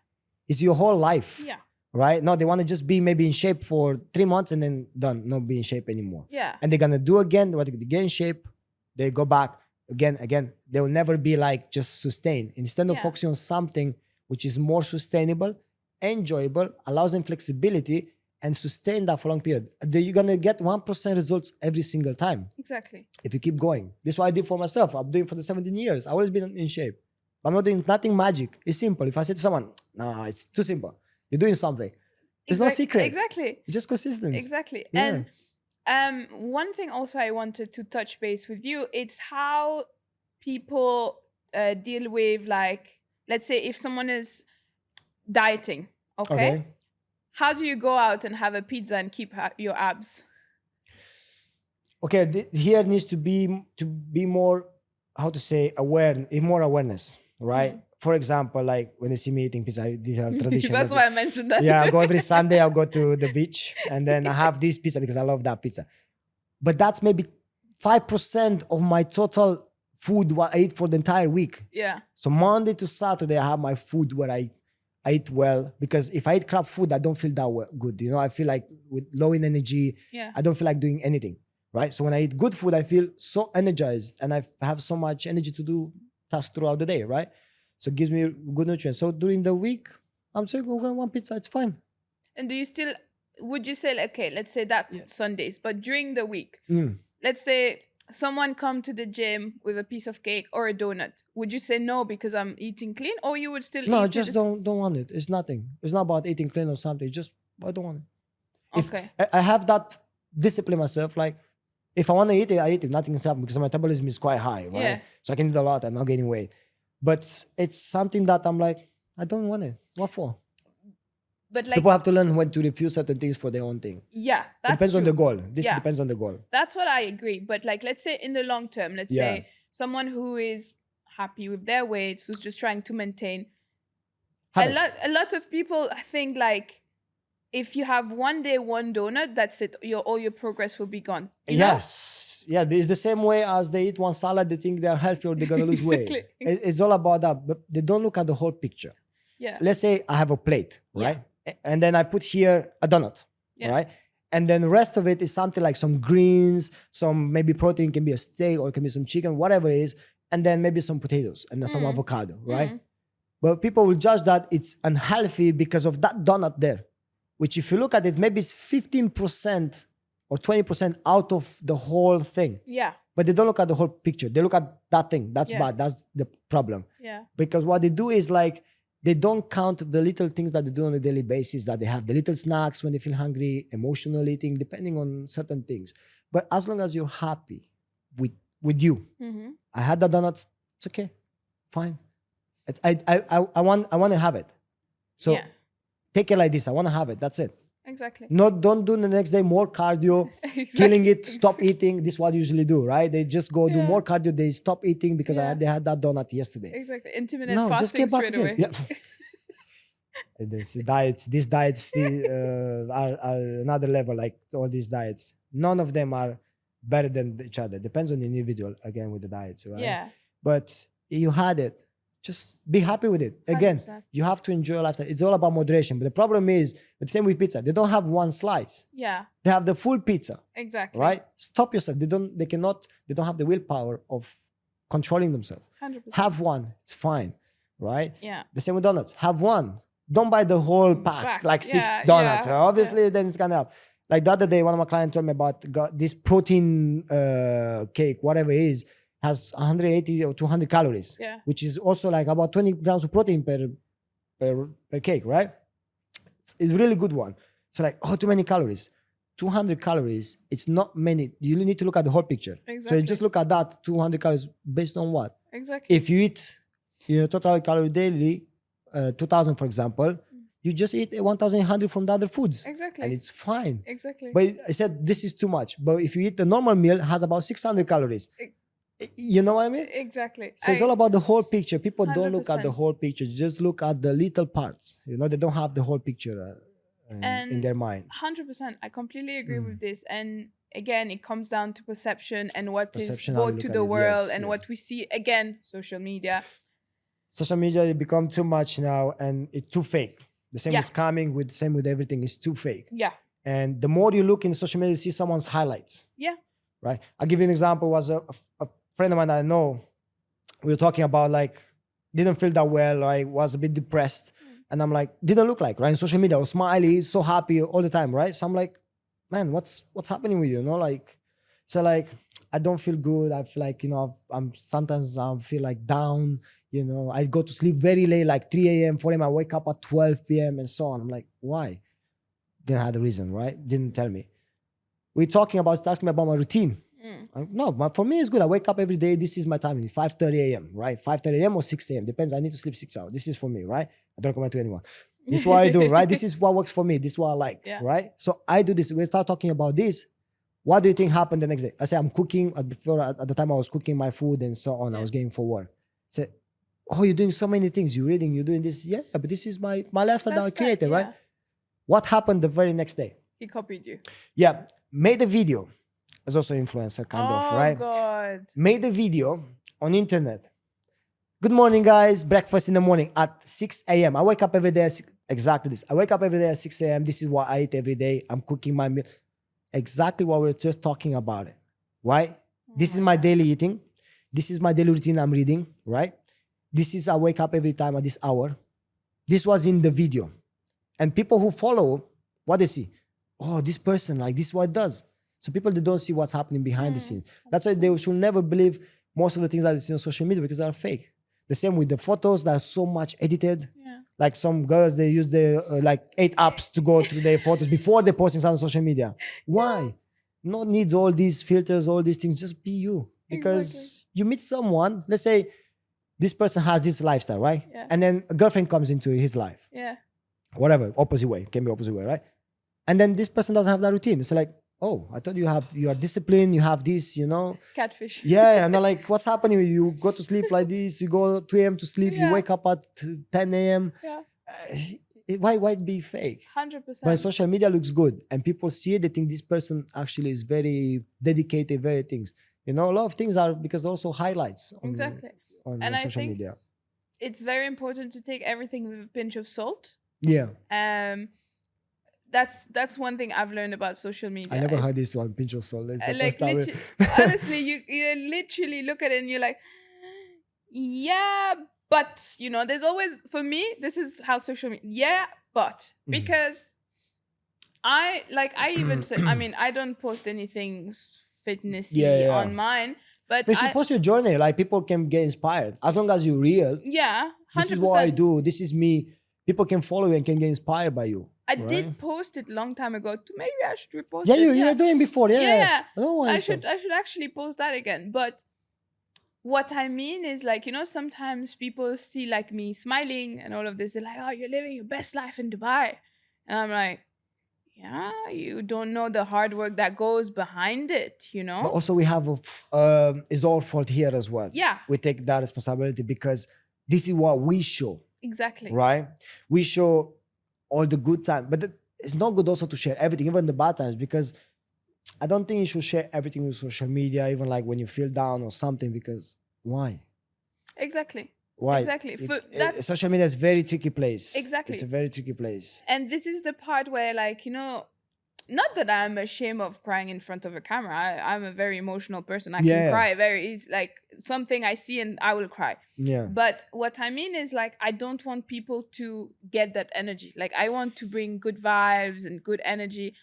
It's your whole life. Yeah. Right? No, they want to just be maybe in shape for 3 months and then done, not be in shape anymore. Yeah. And they're gonna do again, they get in shape, they go back again. They will never be just sustained. Instead of focusing on something which is more sustainable, enjoyable, allows them flexibility and sustain that for a long period. You're gonna get 1% results every single time. Exactly. If you keep going. This is what I did for myself. I'm doing it for the 17 years. I've always been in shape. I'm not doing nothing magic. It's simple. If I say to someone, no, it's too simple. You're doing something. There's no secret. Exactly. It's just consistency. Exactly. Yeah. And one thing also I wanted to touch base with you, it's how people deal with let's say if someone is dieting, okay? How do you go out and have a pizza and keep your abs? Okay, here needs to be more, how to say, more awareness, right? For example, when you see me eating pizza, these are traditions. That's why I mentioned that. Yeah, I go every Sunday, I'll go to the beach and then I have this pizza because I love that pizza. But that's maybe 5% of my total food what I eat for the entire week. Yeah. So Monday to Saturday, I have my food where I eat well, because if I eat crap food, I don't feel that good. You know, I feel like with low in energy. Yeah. I don't feel like doing anything, right? So when I eat good food, I feel so energized and I have so much energy to do tasks throughout the day, right? So it gives me good nutrients. So during the week, I'm saying, okay, one pizza, it's fine. And do you still, would you say, okay, let's say that's Sundays, but during the week, let's say someone come to the gym with a piece of cake or a donut, would you say no because I'm eating clean, or you would still No, eat I just don't want it. It's nothing. It's not about eating clean or something. It's just, I don't want it. Okay. I have that discipline myself, like if I want to eat it, I eat it. Nothing can happen because my metabolism is quite high, right? Yeah. So I can eat a lot and not gaining weight. But it's something that I'm like, I don't want it. What for? But like, people have to learn when to refuse certain things for their own thing. yeah, that's It depends on true. the goal. This Yeah. depends on the goal. That's what I agree. But like, let's say in the long term, let's Yeah. say someone who is happy with their weights, who's just trying to maintain. A lot of people think like, if you have one day one donut, that's it. All your progress will be gone. You know? Yes. Yeah, it's the same way as they eat one salad, they think they're healthy or they're going to lose weight. Exactly. It's all about that. But they don't look at the whole picture. Yeah. Let's say I have a plate, right? And then I put here a donut, Yeah. right? And then the rest of it is something like some greens, some maybe protein, can be a steak or it can be some chicken, whatever it is. And then maybe some potatoes and then some avocado, right? But people will judge that it's unhealthy because of that donut there, which if you look at it, maybe it's 15% or 20% out of the whole thing. Yeah. But they don't look at the whole picture. They look at that thing. That's bad. That's the problem. Yeah. Because what they do is like, they don't count the little things that they do on a daily basis, that they have the little snacks when they feel hungry, emotional eating, depending on certain things. But as long as you're happy with you, I had that donut, it's okay, fine. I want to have it. So take it like this. I want to have it. That's it. Exactly. Don't do the next day more cardio, killing it, stop eating. This is what you usually do, right? They just go do more cardio. They stop eating because they had that donut yesterday. Exactly. Intermittent No, just fasting get back straight again. away. Yeah. These diets are another level, like all these diets. None of them are better than each other. Depends on the individual, again, with the diets, right? Yeah. But you had it. Just be happy with it. Again, 100%. you have to enjoy lifestyle. It's all about moderation. But the problem is, the same with pizza. They don't have one slice. Yeah. They have the full pizza. Exactly. Right? Stop yourself. They don't have the willpower of controlling themselves. 100%. Have one. It's fine. Right? Yeah. The same with donuts. Have one. Don't buy the whole pack, like 6 donuts. Obviously, then it's gonna help. Like the other day, one of my clients told me about this protein cake, whatever it is, has 180 or 200 calories, which is also like about 20 grams of protein per cake, right? It's a really good one. So like, too many calories. 200 calories, it's not many. You need to look at the whole picture. Exactly. So you just look at that 200 calories based on what? Exactly. If you eat your total calorie daily, 2,000 for example, you just eat 1,100 from the other foods. Exactly. And it's fine. Exactly. But I said, this is too much. But if you eat the normal meal, it has about 600 calories. You know what I mean? Exactly. So it's all about the whole picture. People don't look at the 100%. whole picture. Just look at the little parts. You know, they don't have the whole picture in their mind. 100%. I completely agree with this. And again, it comes down to perception and what Perception, is how you brought to look the at it. world Yes, and yeah. what we see. Again, social media. Social media, it become too much now and it's too fake. The same with scamming, same with everything. It's too fake. Yeah. And the more you look in social media, you see someone's highlights. Yeah. Right? I'll give you an example. Was a friend of mine that I know. We were talking about like, didn't feel that well, like was a bit depressed. And I'm like, didn't look like, right? In social media, I was smiley, so happy all the time, right? So I'm like, man, what's happening with you? You know, like, so like, I don't feel good. I feel like, you know, sometimes I feel like down, you know, I go to sleep very late, like 3 a.m., 4 a.m. I wake up at 12 p.m. and so on. I'm like, why? Didn't have the reason, right? Didn't tell me. We're talking about, asking me about my routine. No, for me, it's good. I wake up every day. This is my time, 5:30 a.m., right? 5:30 a.m. or 6 a.m. Depends. I need to sleep 6 hours. This is for me, right? I don't recommend to anyone. This is what I do, right? This is what works for me. This is what I like, right? So I do this. We start talking about this. What do you think happened the next day? I say, I'm cooking. Before, at the time, I was cooking my food and so on. I was getting for work. Say, oh, you're doing so many things. You're reading, you're doing this. Yeah, but this is my lifestyle that I created, right? What happened the very next day? He copied you. Yeah, made a video. is also influencer kind of, Oh right? God. Made a video on internet. Good morning, guys. Breakfast in the morning at 6 a.m. I wake up every day exactly this. I wake up every day at 6 a.m. This is what I eat every day. I'm cooking my meal. Exactly what we are just talking about it, right? This is my daily eating. This is my daily routine I'm reading, right? This is I wake up every time at this hour. This was in the video. And people who follow, what they see? Oh, this person, like this is what it does. So people, they don't see what's happening behind the scenes. That's why they should never believe most of the things that they see on social media because they are fake. The same with the photos that are so much edited. Yeah. Like some girls, they use the like 8 apps to go through their photos before they posting on social media. Why? No needs all these filters, all these things. Just be you. Because Exactly. you meet someone, let's say this person has this lifestyle, right? Yeah. And then a girlfriend comes into his life. Yeah. Whatever, opposite way, can be opposite way, right? And then this person doesn't have that routine. It's like, oh, I thought you are disciplined, you have this, Catfish. Yeah, and they're like, what's happening? You go to sleep like this, you go 2 a.m. to sleep, you Yeah. wake up at 10 a.m. Yeah. Why it be fake? 100%. When social media looks good and people see it, they think this person actually is very dedicated, very things. A lot of things are because also highlights on, Exactly. on And I social think media. it's very important to take everything with a pinch of salt. Yeah. That's one thing I've learned about social media. I never heard this one, pinch of salt. It's the Like first time. honestly, you literally look at it and you're like, yeah, but there's always, for me, this is how social media. Yeah, but because I even say, I mean, I don't post anything fitnessy on mine, but They should post your journey. Like people can get inspired as long as you're real. Yeah, 100%. This is what I do. This is me. People can follow you and can get inspired by you. I did post it long time ago. Maybe I should repost Yeah, it. you were doing before. Yeah. Yeah. I should actually post that again. But what I mean is, like, sometimes people see like me smiling and all of this. They're like, oh, you're living your best life in Dubai. And I'm like, yeah, you don't know the hard work that goes behind it, But also we have it's our fault here as well. Yeah. We take that responsibility because this is what we show. Exactly. Right? We show all the good times. But it's not good also to share everything, even the bad times, because I don't think you should share everything with social media, even like when you feel down or something, because why? Exactly. Why? Exactly. Social media is a very tricky place. Exactly. It's a very tricky place. And this is the part where, like, not that I'm ashamed of crying in front of a camera. I'm a very emotional person. I can cry very easy. Like, something I see and I will cry. Yeah. But what I mean is, like, I don't want people to get that energy. Like, I want to bring good vibes and good energy.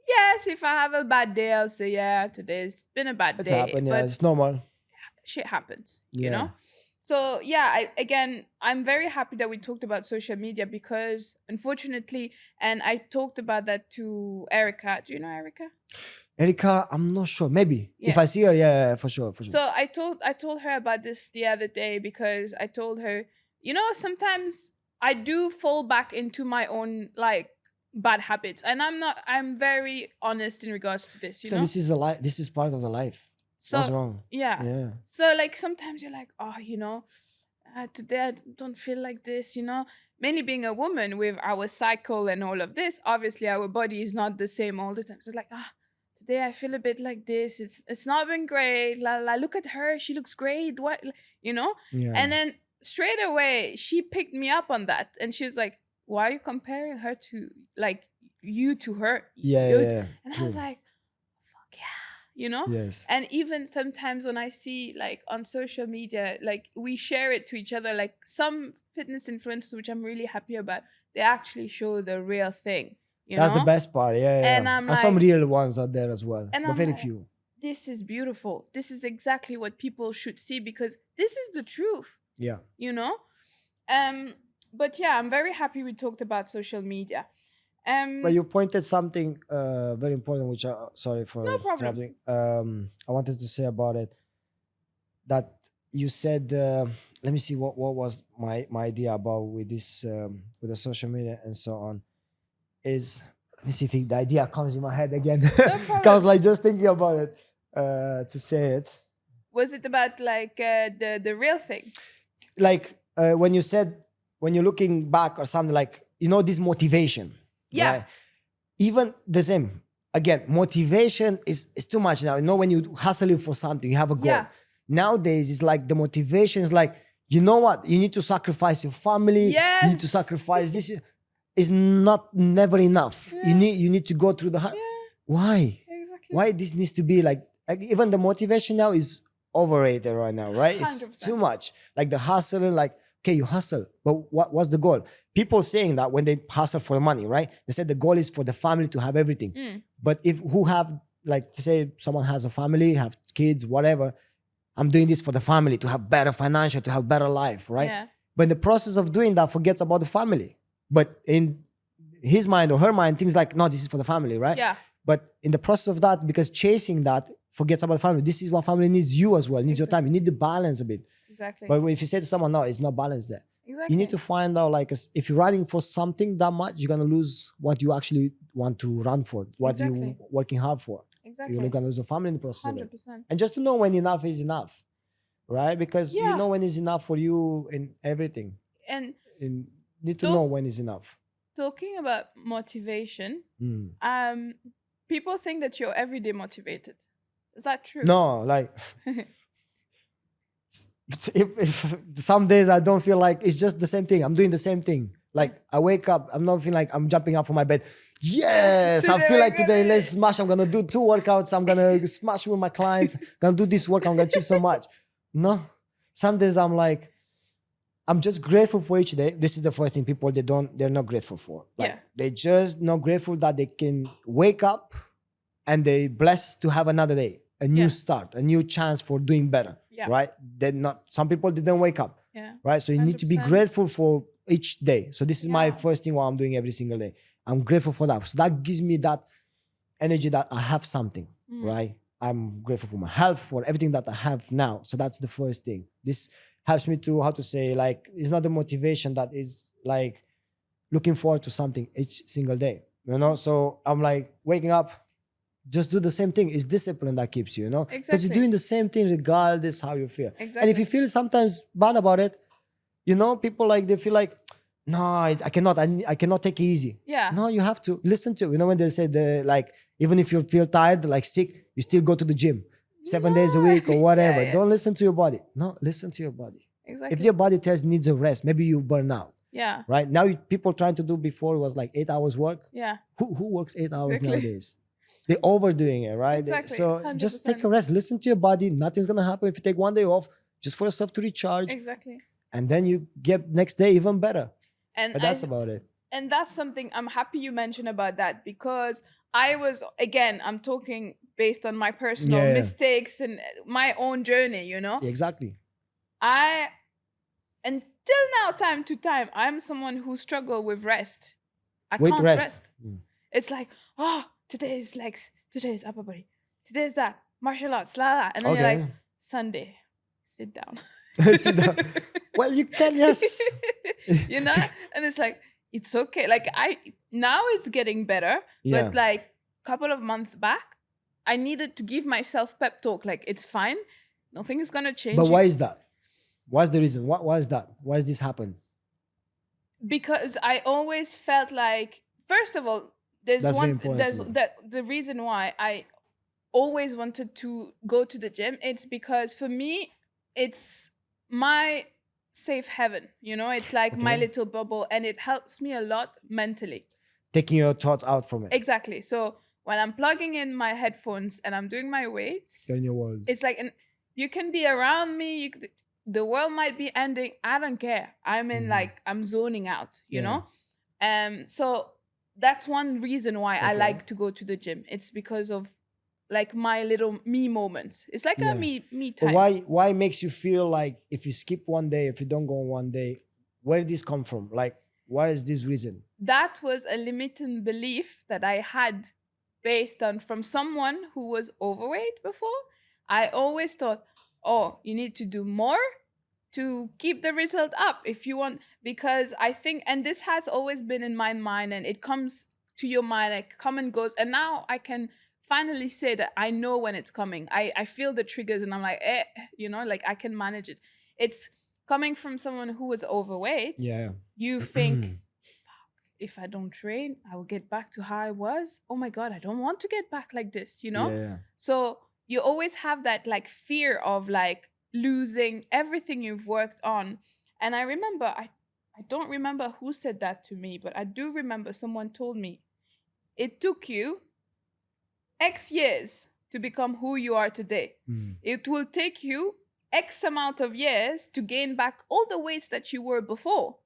Yes, if I have a bad day, I'll say, yeah, today's been a bad day. It's happened, yeah. It's normal. Shit happens, So, yeah, I'm very happy that we talked about social media because, unfortunately, and I talked about that to Erica. Do you know Erica? Erica, I'm not sure. Maybe. Yeah. If I see her, yeah, for sure. So I told her about this the other day because I told her, sometimes I do fall back into my own, like, bad habits. And I'm very honest in regards to this, So this is this is part of the life. So, what's wrong? Yeah. So, like, sometimes you're like, oh, today I don't feel like this, Mainly being a woman with our cycle and all of this, obviously our body is not the same all the time. So it's like, today I feel a bit like this. It's not been great. La la. Look at her. She looks great. What, Yeah. And then straight away she picked me up on that, and she was like, "Why are you comparing her to, like, you to her?" Yeah. And I was like, Yes. And even sometimes when I see, like, on social media, like, we share it to each other, like some fitness influencers, which I'm really happy about, they actually show the real thing. That's the best part. Yeah. And I'm some real ones out there as well, and but I'm very like, few. This is beautiful. This is exactly what people should see because this is the truth. Yeah. But yeah, I'm very happy we talked about social media. But you pointed something very important, which sorry for no problem. troubling. I wanted to say about it that you said. Let me see what was my idea about with this with the social media and so on. Is let me see if the idea comes in my head again. No I was like just thinking about it to say it. Was it about, like, the real thing? Like when you said when you're looking back or something, like, this motivation. Yeah. Right? Even the same. again, motivation is too much now. You know, when you hustling for something, you have a goal. Yeah. Nowadays, it's like the motivation is like, you know what? You need to sacrifice your family. Yes. You need to sacrifice this. It's not never enough. Yeah. You need to go through the Yeah. Why? Exactly. Why this needs to be like even the motivation now is overrated right now, right? 100%. It's too much. Like the hustling, like, okay, you hustle, but what's the goal? People saying that when they hustle for the money, right? They said the goal is for the family to have everything. But if who have, like, say someone has a family, have kids, whatever, I'm doing this for the family to have better financial, to have better life, right? Yeah. But in the process of doing that, forgets about the family. But in his mind or her mind, things like, no, this is for the family, right? Yeah. But in the process of that, because chasing that forgets about family. This is what family needs you as well, needs your time. You need the balance a bit. Exactly. But if you say to someone, no, it's not balanced there. Exactly. You need to find out, like, if you're running for something that much, you're going to lose what you actually want to run for, what you're working hard for. Exactly. You're going to lose your family in the process 100%. of it. And just to know when enough is enough, right? Because you know when is enough for you in everything. And need to know when is enough. Talking about motivation, people think that you're everyday motivated. Is that true? No, like if some days I don't feel like it's just the same thing. I'm doing the same thing. Like I wake up, I'm not feeling like I'm jumping up from my bed. Yes, I feel like today, let's smash. I'm gonna do 2 workouts. I'm gonna smash with my clients. Gonna do this work. I'm gonna achieve so much. No, some days I'm like, I'm just grateful for each day. This is the first thing people they're not grateful for. Like they just not grateful that they can wake up and they blessed to have another day, a new start, a new chance for doing better. Right? Some people didn't wake up. Right? So you 100%. Need to be grateful for each day. So this is my first thing what I'm doing every single day. I'm grateful for that. So that gives me that energy that I have something, right? I'm grateful for my health, for everything that I have now. So that's the first thing. This helps me to, how to say, like, it's not the motivation that is like looking forward to something each single day, you know? So I'm like waking up, just do the same thing. It's discipline that keeps you, you know? Because you're doing the same thing regardless how you feel. Exactly. And if you feel sometimes bad about it, you know, people like, they feel like, no, I cannot take it easy. Yeah. No, you have to listen to, you know, when they say like, even if you feel tired, like sick, you still go to the gym 7 days a week or whatever. Don't listen to your body. No, listen to your body. Exactly. If your body needs a rest, maybe you burn out. Yeah. Right? Now people trying to do before it was like 8 hours work. Yeah. Who works 8 hours nowadays? They're overdoing it, right? Exactly. So 100%. Just take a rest. Listen to your body. Nothing's going to happen if you take 1 day off just for yourself to recharge. Exactly. And then you get next day even better. But that's about it. And that's something I'm happy you mentioned about that, because I was, again, I'm talking based on my personal mistakes and my own journey, you know? Yeah, exactly. Until now, time to time, I'm someone who struggle with rest. I can't rest. It's like, today is upper body. Today's that, martial arts, la. And then you're like, Sunday, sit down. Sit down. Well, you can, yes. You know? And it's like, it's okay. Like now it's getting better. Yeah. But like a couple of months back, I needed to give myself pep talk. Like, it's fine. Nothing is going to change. But why is that? What's the reason? Why is that? Why does this happen? Because I always felt like, first of all, there's the reason why I always wanted to go to the gym. It's because for me, it's my safe heaven, you know? It's like my little bubble, and it helps me a lot mentally. Taking your thoughts out from it. Exactly. So when I'm plugging in my headphones and I'm doing my weights, you're in your world. It's like, and you can be around me, the world might be ending, I don't care. I'm in like, I'm zoning out, you know? So that's one reason why I like to go to the gym. It's because of like my little me moments. It's like a me time. But why makes you feel like if you skip 1 day, if you don't go 1 day, where did this come from? Like, what is this reason? That was a limiting belief that I had based on from someone who was overweight before. I always thought, you need to do more to keep the result up if you want, because I think, and this has always been in my mind, and it comes to your mind, like come and goes. And now I can finally say that I know when it's coming. I feel the triggers and I'm like, you know, like I can manage it. It's coming from someone who was overweight. Yeah. You think, fuck, if I don't train, I will get back to how I was. Oh my God, I don't want to get back like this, you know? Yeah. So you always have that like fear of like losing everything you've worked on. And I remember, I don't remember who said that to me, but I do remember someone told me it took you X years to become who you are today. It will take you X amount of years to gain back all the weights that you were before.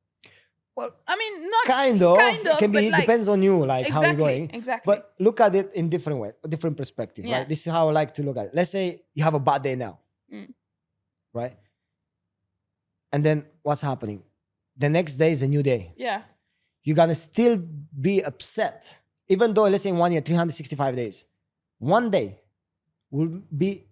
Well, I mean, not kind of. kind It of, can but be. It like depends on you, like how you're exactly, going. exactly. But look at it in different way, a different perspective, Yeah. right? This is how I like to look at it. Let's say you have a bad day now, right? And then what's happening? The next day is a new day. Yeah. You're gonna still be upset, even though let's say in 1 year, 365 days. One day will be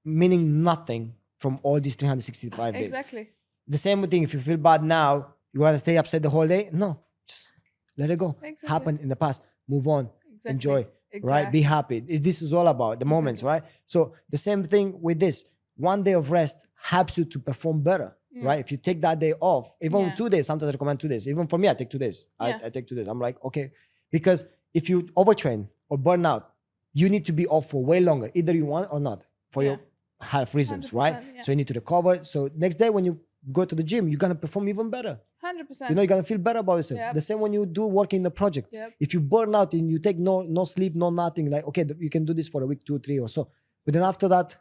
meaning nothing from all these 365 days. Exactly. The same thing, if you feel bad now, you want to stay upset the whole day? No, just let it go. Exactly. Happened in the past. Move on. Exactly. Enjoy. Right? Be happy. This is all about the moments, right? So the same thing with this. One day of rest helps you to perform better, right? If you take that day off, even 2 days, sometimes I recommend 2 days. Even for me, I take 2 days. I take 2 days. I'm like, okay. Because if you overtrain or burn out, you need to be off for way longer. Either you want or not for your health reasons, right? Yeah. So you need to recover. So next day when you go to the gym, you're going to perform even better. 100%. You know, you're going to feel better about yourself. Yep. The same when you do work in the project. Yep. If you burn out and you take no sleep, no nothing, like, okay, you can do this for a week, 2, 3 or so. But then after that,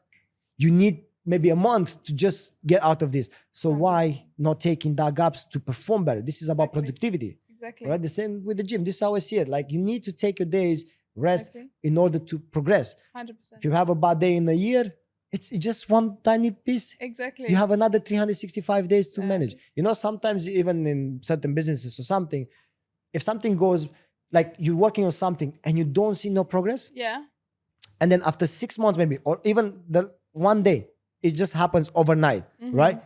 you need maybe a month to just get out of this. So why not taking that gaps to perform better? This is about productivity. Exactly. Right? The same with the gym. This is how I see it. Like you need to take your days rest in order to progress. 100%. If you have a bad day in a year, it's just one tiny piece. Exactly. You have another 365 days to manage. You know, sometimes even in certain businesses or something, if something goes, like you're working on something and you don't see no progress, and then after 6 months maybe, or even the one day, it just happens overnight, right?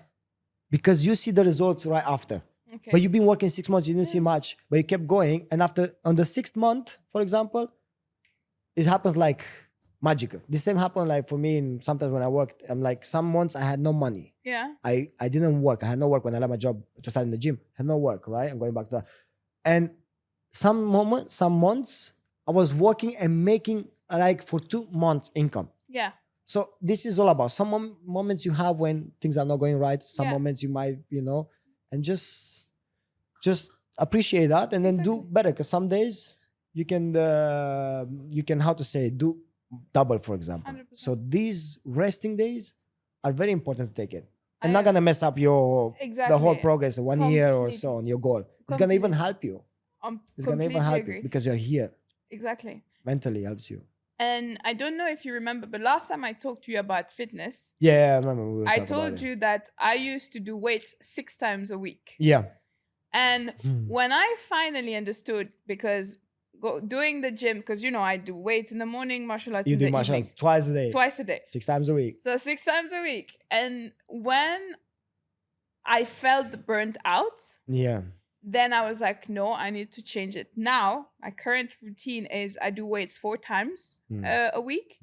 Because you see the results right after. Okay. But you've been working 6 months, you didn't see much, but you kept going. And after, on the 6th month, for example, it happens like magical. The same happened like for me, and sometimes when I worked, I'm like, some months I had no money. Yeah. I didn't work. I had no work when I left my job to start in the gym. I had no work, right? I'm going back to that. And some months I was working and making like for 2 months income. Yeah. So this is all about some moments you have when things are not going right. Some moments you might, you know, and just appreciate that and then do better. Because some days you can how to say, do double, for example. 100%. So these resting days are very important to take it. And not gonna mess up your the whole progress of 1 year or so on your goal. It's gonna even help you. It's gonna even help you because you're here. Exactly. Mentally helps you. And I don't know if you remember, but last time I talked to you about fitness. Yeah, I remember. I told you that I used to do weights 6 times a week. Yeah. And when I finally understood, because doing the gym, because you know I do weights in the morning, martial arts in the evening. You do martial arts twice a day. Twice a day. 6 times a week. So 6 times a week. And when I felt burnt out, then I was like, no, I need to change it. Now, my current routine is I do weights 4 times a week.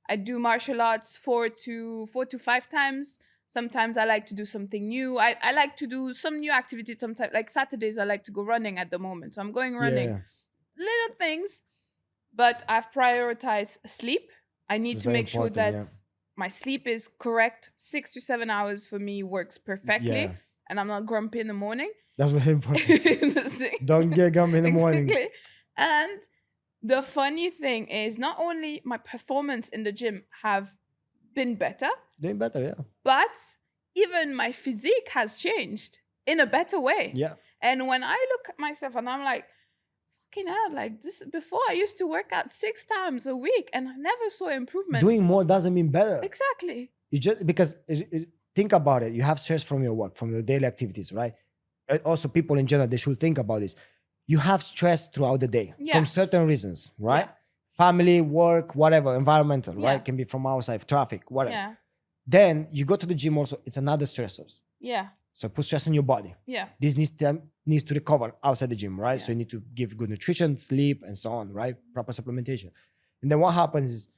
I do martial arts 4 to 5 times. Sometimes I like to do something new. I like to do some new activity sometimes. Like Saturdays, I like to go running at the moment. So I'm going running. Yeah. Little things. But I've prioritized sleep. I need to make sure that my sleep is correct. 6 to 7 hours for me works perfectly. Yeah. And I'm not grumpy in the morning. That's very important. Don't get grumpy in the morning. And the funny thing is, not only my performance in the gym have been better. Doing better, yeah. But even my physique has changed in a better way. Yeah. And when I look at myself and I'm like, fucking hell, like this, before I used to work out 6 times a week and I never saw improvement. Doing more doesn't mean better. Exactly. You just, because think about it. You have stress from your work, from your daily activities, right? Also, people in general, they should think about this. You have stress throughout the day from certain reasons, right? Yeah. Family, work, whatever, environmental, right? Can be from outside, traffic, whatever. Yeah. Then you go to the gym also, it's another stressor. Yeah. So put stress on your body. Yeah. This needs to recover outside the gym, right? Yeah. So you need to give good nutrition, sleep, and so on, right? Proper supplementation. And then what happens is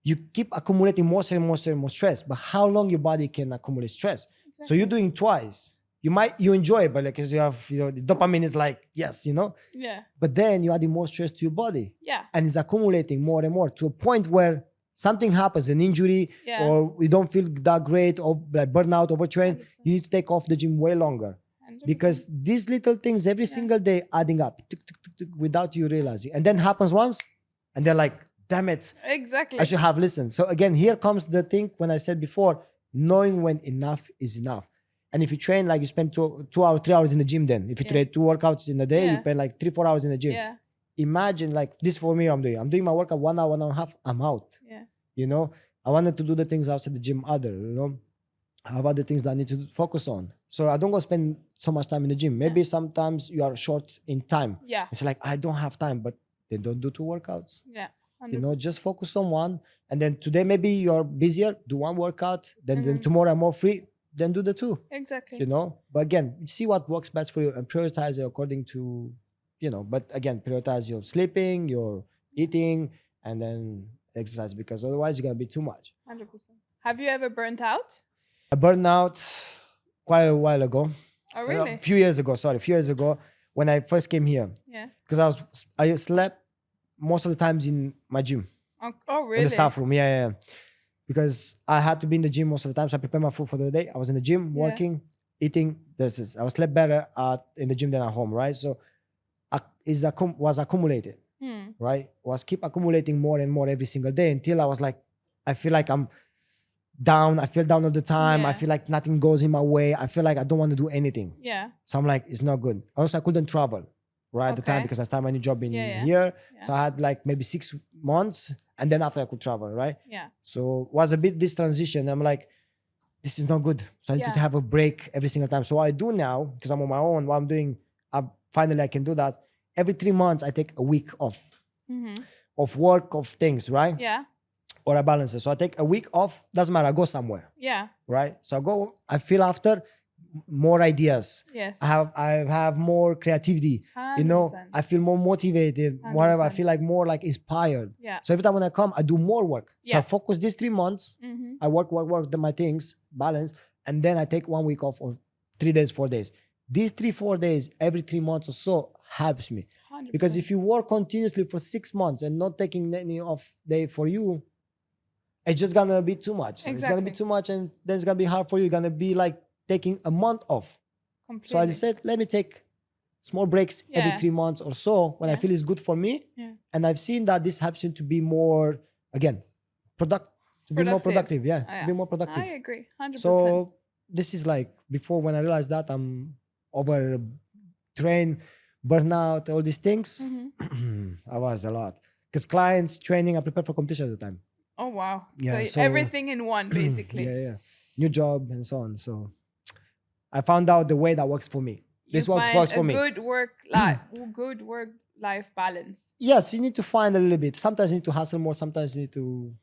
you keep accumulating more stress. But how long your body can accumulate stress? Exactly. So you're doing twice. you enjoy it, but like, because you have, the dopamine is like, yes, Yeah. but then you're adding more stress to your body. Yeah. And it's accumulating more and more to a point where something happens, an injury, Yeah. or you don't feel that great, or like burnout, overtrained. 100%. You need to take off the gym way longer. 100%. Because these little things every single day adding up tuk, tuk, tuk, tuk, without you realizing. And then happens once, and they're like, damn it, Exactly. I should have listened. So again, here comes the thing when I said before, knowing when enough is enough. And if you train, like you spend 2 hours, 3 hours in the gym, then if you train 2 workouts in a day, you spend like 3-4 hours in the gym. Yeah. Imagine, like, this for me, I'm doing my workout 1 hour, 1.5 hours, I'm out. Yeah. I wanted to do the things outside the gym I have other things that I need to focus on. So I don't go spend so much time in the gym. Maybe sometimes you are short in time. Yeah. It's like, I don't have time, but then don't do 2 workouts. Yeah. 100%. Just focus on one. And then today, maybe you're busier, do 1 workout. Then tomorrow I'm more free, then do the 2. Exactly. But again, see what works best for you and prioritize it according to, but again, prioritize your sleeping, your eating, and then exercise, because otherwise you're going to be too much. 100%. Have you ever burnt out? I burned out quite a while ago. Oh, really? A few years ago when I first came here. Yeah. Because I slept most of the times in my gym. Oh, really? In the staff room, yeah. Because I had to be in the gym most of the time, so I prepared my food for the day. I was in the gym, working, eating. I slept better in the gym than at home, right? So was accumulated, right? Keep accumulating more and more every single day until I was like, I feel like I'm down. I feel down all the time. I feel like nothing goes in my way. I feel like I don't want to do anything. Yeah. So I'm like, it's not good. Also, I couldn't travel at the time because I started my new job in here. Yeah. So I had like maybe 6 months, and then after I could travel, right? Yeah. So it was a bit this transition. I'm like, this is not good. So I need to have a break every single time. So what I do now, because I'm on my own, what I'm doing, finally I can do that. Every 3 months, I take a week off of work, of things, right? Yeah. Or I balance it. So I take a week off. Doesn't matter. I go somewhere. Yeah. Right. So I feel after more ideas. Yes. I have more creativity. 100%. I feel more motivated. 100%. Whatever. I feel like more like inspired. Yeah. So every time when I come, I do more work. Yeah. So I focus these 3 months. I work my things, balance, and then I take 1 week off, or 3 days, 4 days. These 3-4 days every 3 months or so helps me. 100%. Because if you work continuously for 6 months and not taking any off day for you, it's just gonna be too much. Exactly. It's gonna be too much, and then it's gonna be hard for you. You're gonna be like taking a month off. Completely. So I decided, let me take small breaks every 3 months or so when I feel it's good for me. Yeah. And I've seen that this helps you to be more, again, be more productive. Yeah, Oh, yeah. to be more productive. I agree, 100%. So this is like, before, when I realized that I'm over trained, burnout, all these things, I was a lot. Because clients, training, I prepared for competition at the time. Oh, wow. Yeah, So everything in one, basically. Yeah. New job and so on. So I found out the way that works for me. This works for me. Good work-life balance. Yes, you need to find a little bit. Sometimes you need to hustle more. Sometimes you need to,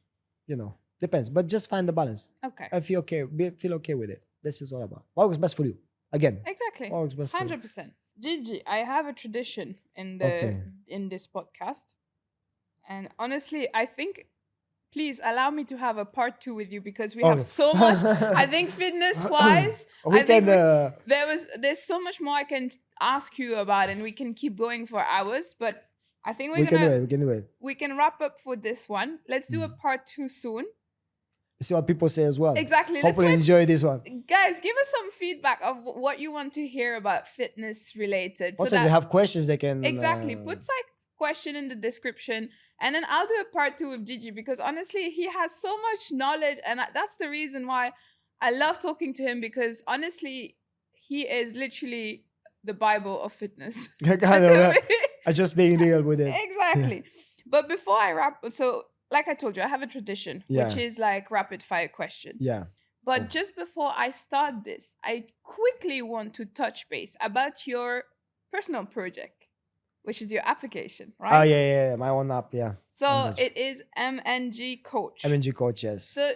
depends. But just find the balance. Okay. I feel okay. Feel okay with it. This is all about what works best for you. Again. Exactly. What works best for you. 100%. Gigi, I have a tradition in this podcast, and honestly, I think. Please allow me to have a part 2 with you, because we have so much. I think fitness-wise, there's so much more I can ask you about, and we can keep going for hours. But I think we can do it. We can wrap up for this one. Let's do a part 2 soon. See what people say as well. Exactly. Hopefully enjoy this one. Guys, give us some feedback of what you want to hear about fitness related. Also, they have questions they can... Exactly. Put like question in the description. And then I'll do a part 2 with Gigi, because honestly, he has so much knowledge. And that's the reason why I love talking to him, because honestly, he is literally the Bible of fitness. I just being real with it. Exactly. Yeah. But before I wrap, so like I told you, I have a tradition, which is like rapid fire question. Yeah. But just before I start this, I quickly want to touch base about your personal project, which is your application, right? Oh, yeah. My own app, yeah. So it is MNG Coach. MNG Coach, yes. So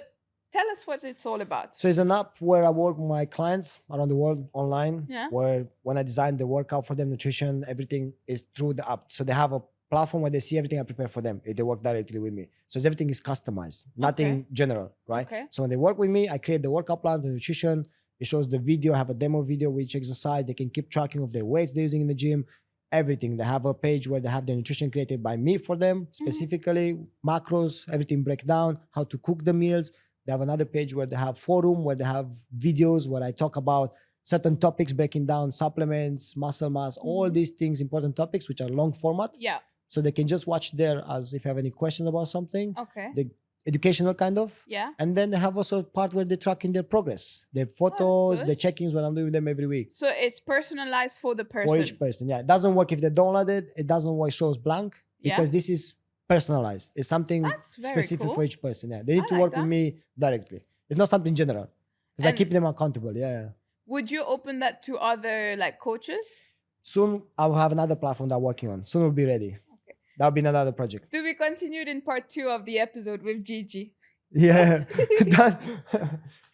tell us what it's all about. So it's an app where I work with my clients around the world online. Yeah. Where when I design the workout for them, nutrition, everything is through the app. So they have a platform where they see everything I prepare for them if they work directly with me. So everything is customized, nothing general, right? Okay. So when they work with me, I create the workout plans, the nutrition, It shows the video, have a demo video, which exercise. They can keep tracking of their weights they're using in the gym, everything. They have a page where they have their nutrition created by me for them, specifically macros, everything breakdown, how to cook the meals. They have another page where they have forum, where they have videos where I talk about certain topics, breaking down supplements, muscle mass, all these things, important topics, which are long format. Yeah. So they can just watch there as if you have any questions about something. Okay. The educational kind of. Yeah. And then they have also a part where they're tracking their progress, their photos, the check-ins when I'm doing them every week. So it's personalized for the person. For each person, yeah. It doesn't work if they download it. It doesn't work, shows blank because this is personalized. It's something specific for each person. Yeah. They need to work with me directly. It's not something general because I keep them accountable. Yeah. Would you open that to other like coaches? Soon I'll have another platform that I'm working on. Soon we'll be ready. Okay. That'll be another project. To be continued in part 2 of the episode with Gigi. Yeah.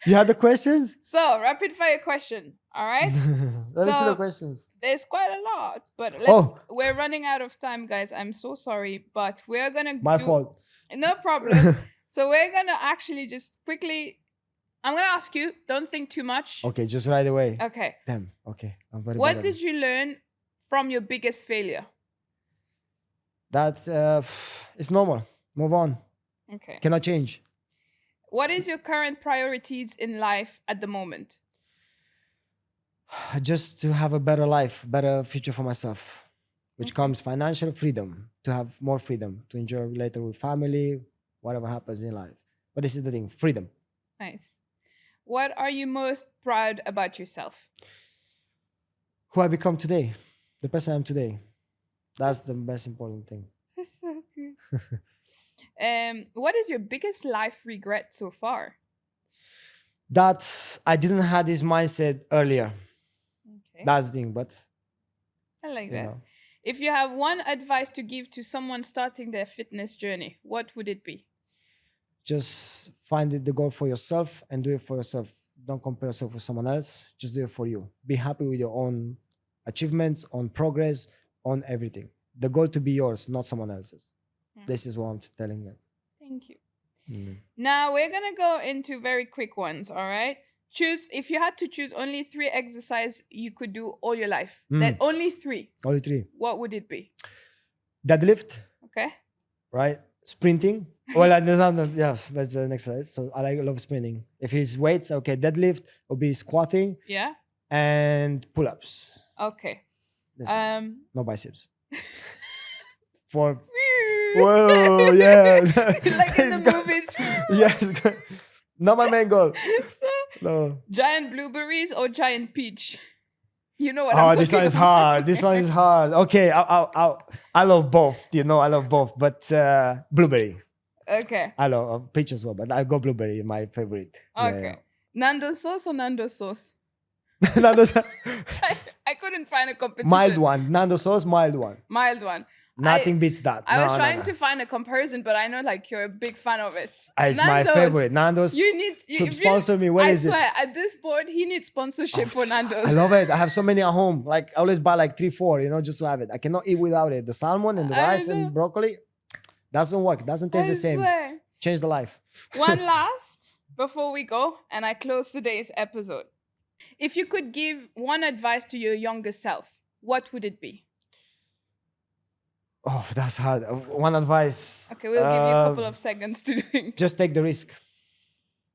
You had the questions? So, rapid fire question. All right. Let's see the questions. There's quite a lot, but we're running out of time, guys. I'm so sorry, but we're gonna My fault. No problem. So we're gonna actually just quickly. I'm gonna ask you. Don't think too much. Okay, just right away. Okay. Damn. Okay, I'm very. What did you learn from your biggest failure? That it's normal. Move on. Okay. Cannot change. What is your current priorities in life at the moment? Just to have a better life, better future for myself, which comes financial freedom, to have more freedom, to enjoy later with family, whatever happens in life. But this is the thing, freedom. Nice. What are you most proud about yourself? Who I become today, the person I am today. That's the most important thing. That's so good. What is your biggest life regret so far? That I didn't have this mindset earlier. Okay. That's the thing, but I like that. If you have one advice to give to someone starting their fitness journey, what would it be? Just find the goal for yourself and do it for yourself. Don't compare yourself with someone else. Just do it for you. Be happy with your own achievements, on progress, on everything. The goal to be yours, not someone else's. This is what I'm telling them. Thank you. Now we're going to go into very quick ones, all right? If you had to choose only 3 exercises you could do all your life, then only 3. Only 3. What would it be? Deadlift. Okay. Right? Sprinting. Well, yeah, that's the next exercise. So I love sprinting. If it's weights, okay, deadlift will be squatting. Yeah. And pull-ups. Okay. No biceps. Whoa, yeah. Like in the movies. Yes. Not my main goal. No. Giant blueberries or giant peach? You know what I'm talking this one is about. hard. This one is hard. Okay, I love both. You know, I love both. But blueberry. Okay. I love peach as well, but I go blueberry, my favorite. Okay. Yeah. Nando's sauce or Nando's sauce? Nando's. I couldn't find a competition. Mild one. Nando's sauce, mild one. Mild one. Nothing beats that. I was trying to find a comparison, but I know like you're a big fan of it. It's my favorite. Nando's should sponsor me. Where is it? I swear, at this point, he needs sponsorship for Nando's. I love it. I have so many at home. Like I always buy like 3, 4, just to have it. I cannot eat without it. The salmon and the rice and broccoli doesn't work. It doesn't taste the same. Swear. Change the life. One last before we go, and I close today's episode. If you could give one advice to your younger self, what would it be? Oh, that's hard. One advice. Okay, we'll give you a couple of seconds to think. Just take the risk.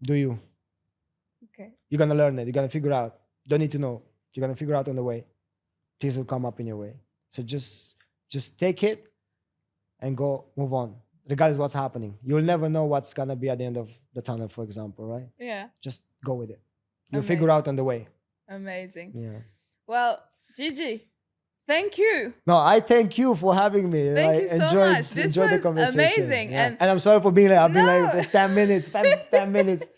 Do you? Okay. You're going to learn it. You're going to figure out. Don't need to know. You're going to figure out on the way. Things will come up in your way. So just take it and go, move on. Regardless of what's happening. You'll never know what's going to be at the end of the tunnel, for example, right? Yeah. Just go with it. You'll figure out on the way. Amazing. Yeah. Well, Gigi, thank you. No, I thank you for having me. Thank you so much. This was the conversation. amazing. Yeah. And I'm sorry for being late. I've been late for 10 minutes. 10 minutes.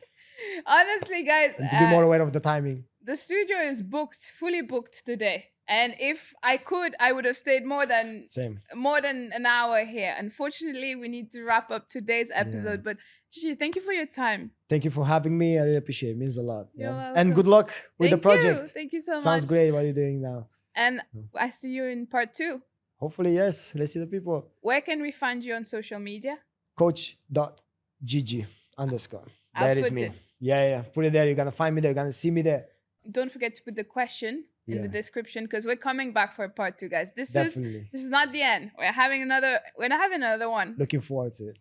Honestly, guys. And to be more aware of the timing. The studio is booked, fully booked today. And if I could, I would have stayed more than an hour here. Unfortunately, we need to wrap up today's episode. Yeah. But Gigi, thank you for your time. Thank you for having me. I really appreciate it. It means a lot. You're welcome. And good luck with the project. Thank you so much. Sounds great what you're doing now. And I see you in part 2. Hopefully, yes. Let's see the people. Where can we find you on social media? Coach.Gigi_. That is me. Yeah. Put it there. You're going to find me there. You're going to see me there. don't forget to put the question in the Yeah, description because we're coming back for part 2, guys. definitely. This is not the end. We're having another one. Looking forward to it.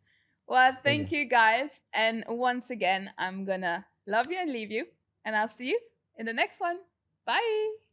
Well, thank Okay. you guys. And once again, I'm gonna love you and leave you. And I'll see you in the next one. Bye.